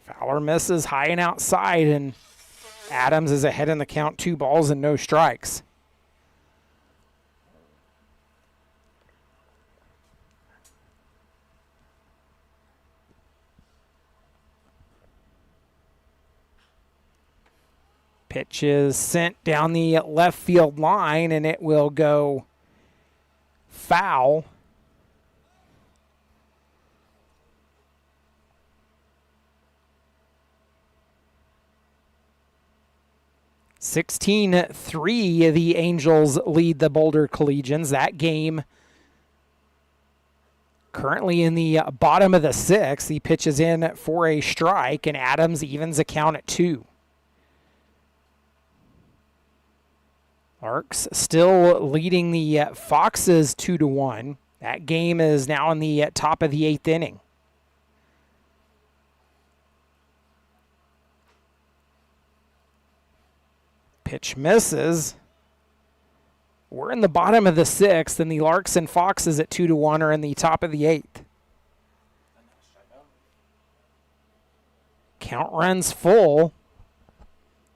S2: Fowler misses high and outside, and Adams is ahead in the count 2 balls and no strikes. Pitch is sent down the left field line, and it will go foul. (16-3), the Angels lead the Boulder Collegians. That game currently in the bottom of the 6th. He pitches in for a strike, and Adams evens the count at 2. Larks still leading the Foxes 2-1. That game is now in the top of the 8th inning. Pitch misses. We're in the bottom of the 6th, and the Larks and Foxes at 2-1 are in the top of the 8th. Count runs full.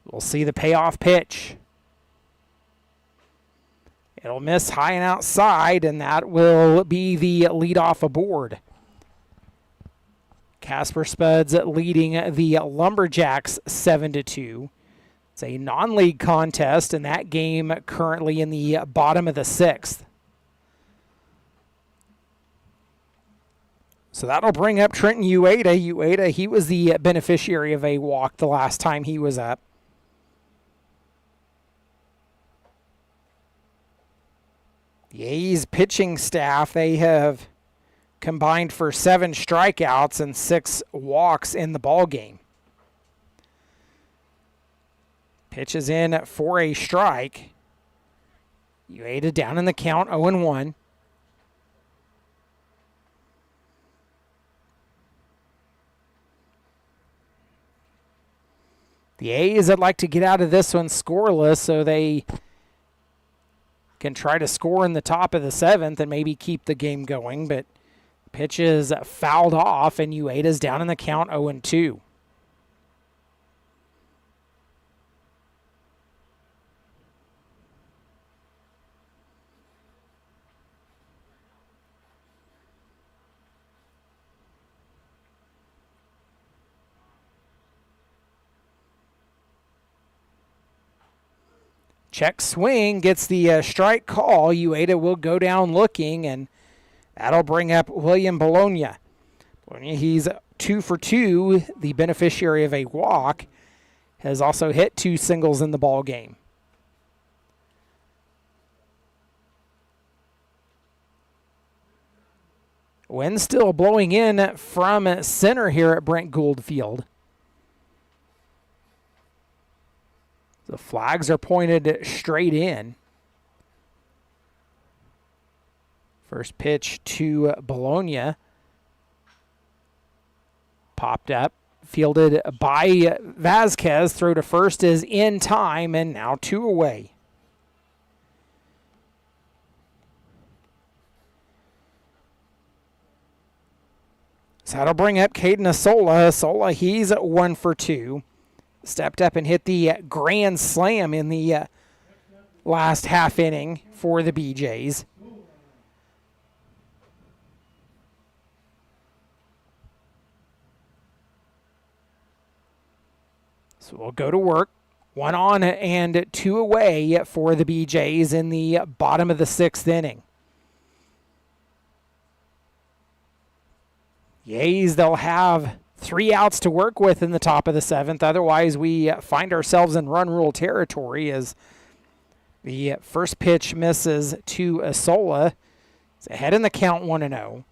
S2: We'll see the payoff pitch. It'll miss high and outside, and that will be the leadoff aboard. Casper Spuds leading the Lumberjacks 7-2. It's a non-league contest, and that game currently in the bottom of the 6th. So that'll bring up Trenton Ueda. Ueda, he was the beneficiary of a walk the last time he was up. The A's pitching staff, they have combined for 7 strikeouts and 6 walks in the ball game. Pitches in for a strike. Ueda down in the count, 0-1. The A's would like to get out of this one scoreless so they can try to score in the top of the 7th and maybe keep the game going, but pitch is fouled off and Ueda's down in the count, 0-2. Check swing, gets the strike call. Ueda will go down looking, and that'll bring up William Bologna. Bologna, he's 2 for 2, the beneficiary of a walk. Has also hit 2 singles in the ball game. Wind still blowing in from center here at Brent Gould Field. The flags are pointed straight in. First pitch to Bologna. Popped up. Fielded by Vasquez. Throw to first is in time, and now 2 away. So that'll bring up Caden Asola. Asola, he's 1 for 2. Stepped up and hit the grand slam in the last half inning for the BeeJays. So we'll go to work. 1 on and 2 away for the BeeJays in the bottom of the 6th inning. A's, they'll have 3 outs to work with in the top of the 7th. Otherwise, we find ourselves in run rule territory as the first pitch misses to Asola. It's ahead in the count, 1-0.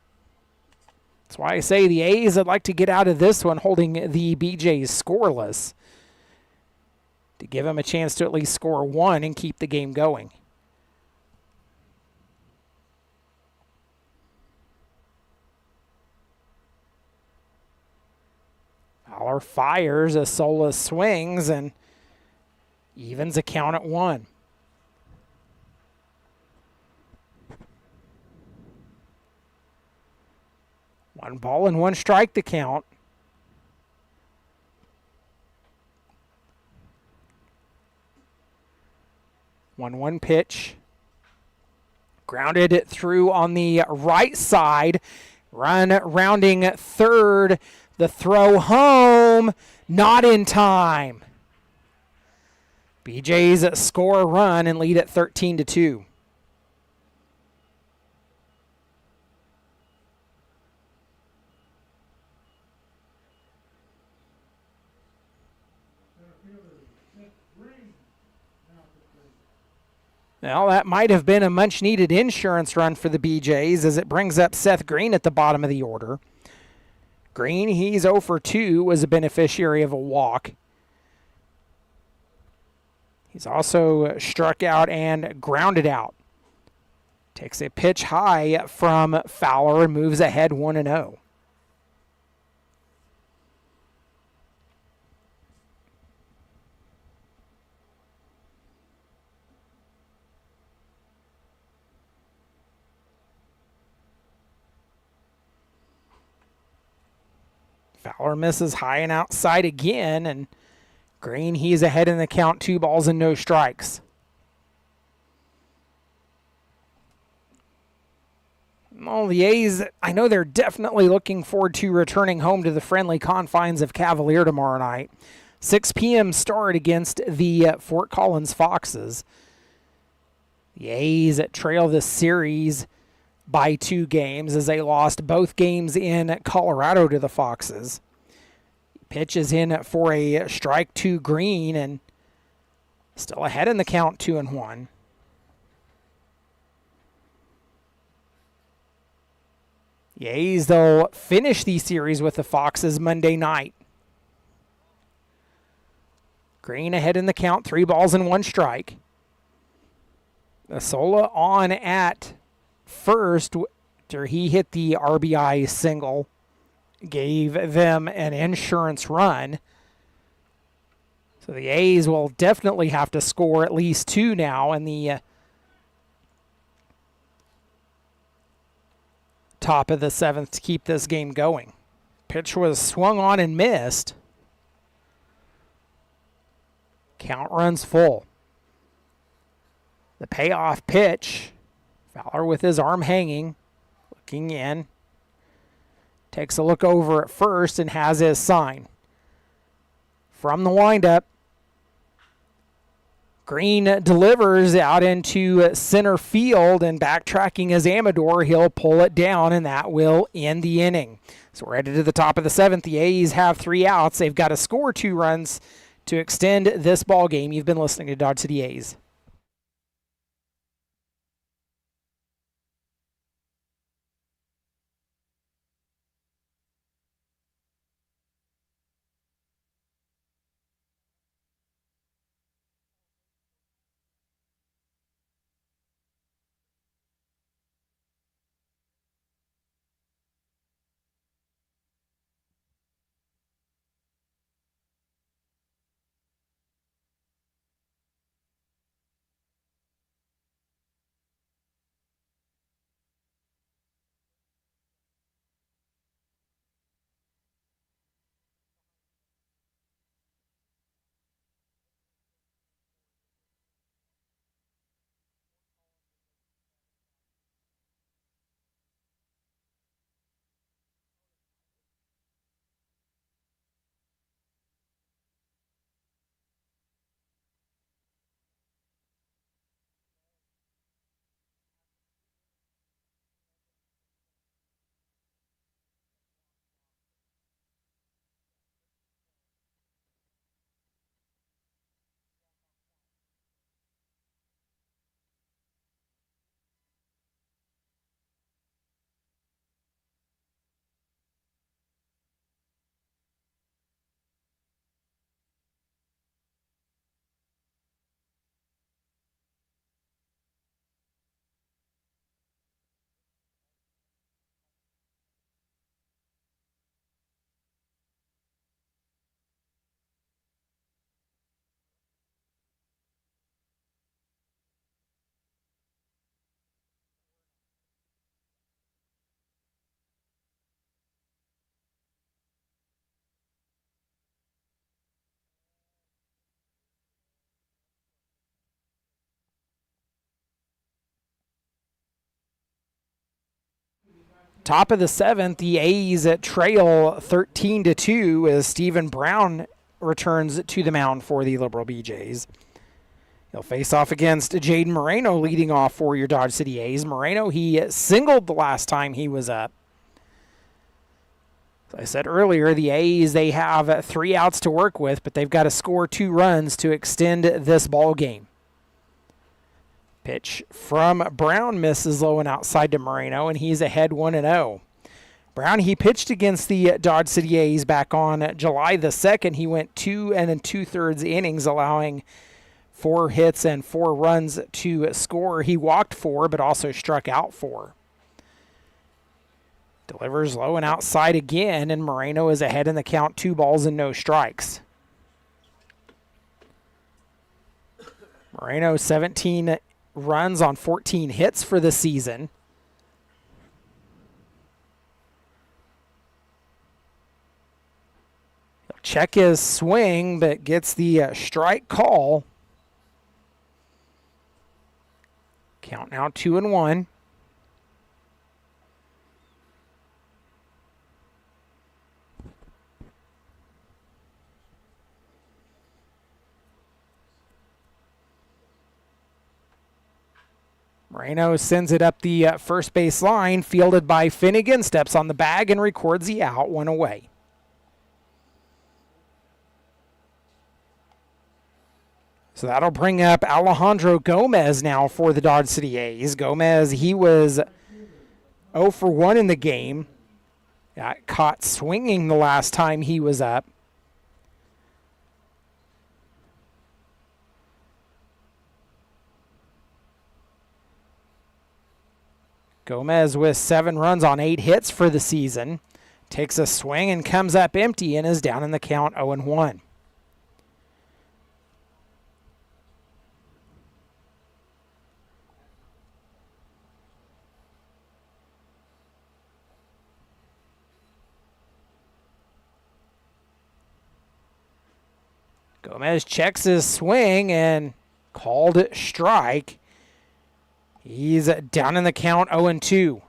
S2: That's why I say the A's would like to get out of this one holding the BeeJays scoreless to give them a chance to at least score 1 and keep the game going. Fowler fires, Asola swings, and evens a count at 1. One ball and 1 strike to count. One pitch. Grounded it through on the right side. Run rounding third. The throw home, not in time. BeeJays score a run and lead at 13-2. Well, that might have been a much-needed insurance run for the BeeJays as it brings up Seth Green at the bottom of the order. Green, he's 0 for 2, was a beneficiary of a walk. He's also struck out and grounded out. Takes a pitch high from Fowler and moves ahead 1-0. Fowler misses high and outside again, and Green, he's ahead in the count, 2 balls and no strikes. Well, the A's, I know they're definitely looking forward to returning home to the friendly confines of Cavalier tomorrow night. 6 p.m. start against the Fort Collins Foxes. The A's trail this series by 2 games as they lost both games in Colorado to the Foxes. Pitch is in for a strike to Green and still ahead in the count, 2-1. The A's, they'll finish the series with the Foxes Monday night. Green ahead in the count, 3 balls and 1 strike. Asola on at first after he hit the RBI single, gave them an insurance run. So the A's will definitely have to score at least 2 now in the top of the 7th to keep this game going. Pitch was swung on and missed. Count runs full. The payoff pitch. Fowler with his arm hanging, looking in. Takes a look over at first and has his sign. From the windup, Green delivers out into center field, and backtracking as Amador, he'll pull it down, and that will end the inning. So we're headed to the top of the 7th. The A's have 3 outs. They've got to score 2 runs to extend this ball game. You've been listening to Dodge City A's. Top of the 7th, the A's trail 13-2 as Stephen Brown returns to the mound for the Liberal BeeJays. He'll face off against Jaden Moreno leading off for your Dodge City A's. Moreno, he singled the last time he was up. As I said earlier, the A's, they have 3 outs to work with, but they've got to score 2 runs to extend this ball game. Pitch from Brown misses low and outside to Moreno, and he's ahead 1-0. Brown, he pitched against the Dodge City A's back on July the 2nd. He went 2 2/3 innings, allowing 4 hits and 4 runs to score. He walked 4, but also struck out 4. Delivers low and outside again, and Moreno is ahead in the count, 2 balls and no strikes. Moreno, 17 runs on 14 hits for the season. He'll check his swing, but gets the strike call. Count now 2-1. Moreno sends it up the first base line, fielded by Finnegan, steps on the bag and records the out, 1 away. So that'll bring up Alejandro Gomez now for the Dodge City A's. Gomez, he was 0 for 1 in the game. Got caught swinging the last time he was up. Gomez with 7 runs on 8 hits for the season. Takes a swing and comes up empty and is down in the count 0-1. Gomez checks his swing and called it strike. He's down in the count 0-2.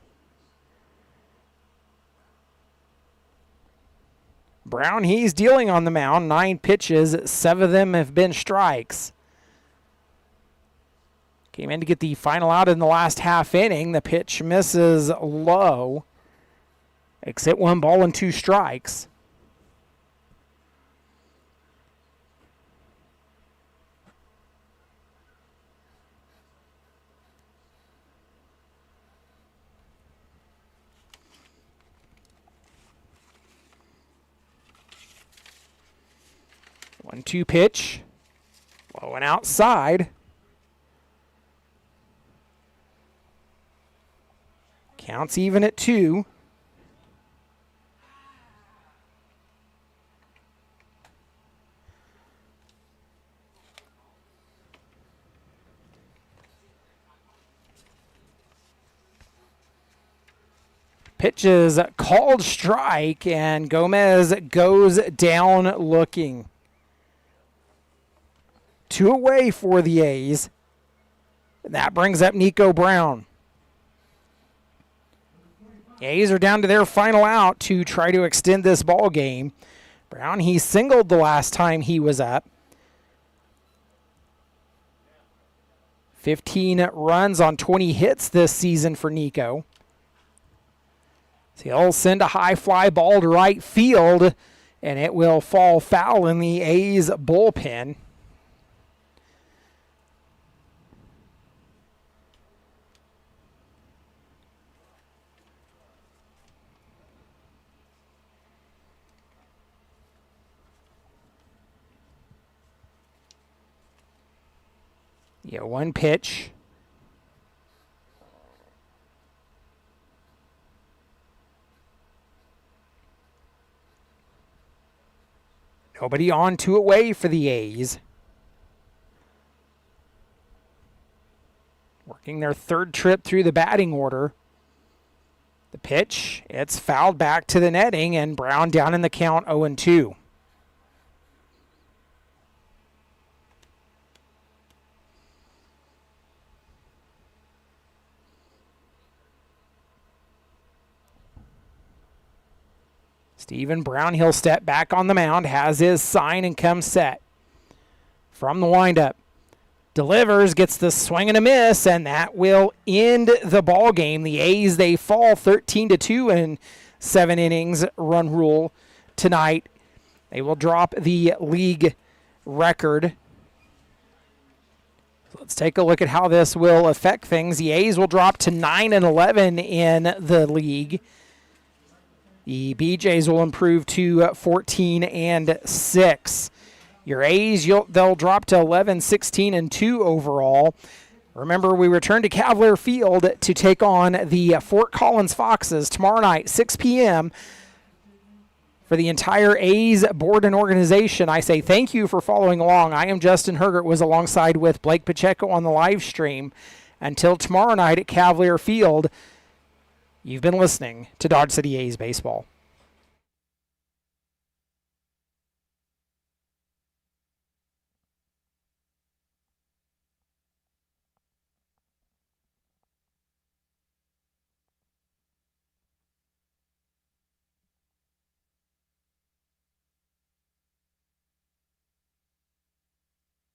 S2: Brown, he's dealing on the mound. 9 pitches, 7 of them have been strikes. Came in to get the final out in the last half inning. The pitch misses low. It's hit 1 ball and 2 strikes. One-two pitch, low and outside. Counts even at 2. Pitch is called strike, and Gomez goes down looking. 2 away for the A's. And that brings up Nico Brown. The A's are down to their final out to try to extend this ball game. Brown, he singled the last time he was up. 15 runs on 20 hits this season for Nico. So he'll send a high fly ball to right field, and it will fall foul in the A's bullpen. Yeah, 1 pitch. Nobody on, 2 away for the A's. Working their 3rd trip through the batting order. The pitch, it's fouled back to the netting, and Brown down in the count 0-2. Stephen Brown, he'll step back on the mound, has his sign, and comes set. From the windup, delivers, gets the swing and a miss, and that will end the ball game. The A's, they fall 13-2 in 7 innings run rule tonight. They will drop the league record. Let's take a look at how this will affect things. The A's will drop to 9-11 in the league. The BeeJays will improve to 14-6. Your A's, they'll drop to 11-16-2 overall. Remember, we return to Cavalier Field to take on the Fort Collins Foxes tomorrow night, 6 p.m. For the entire A's board and organization, I say thank you for following along. I am Justin Hergert, was alongside with Blake Pacheco on the live stream. Until tomorrow night at Cavalier Field, you've been listening to Dodge City A's Baseball.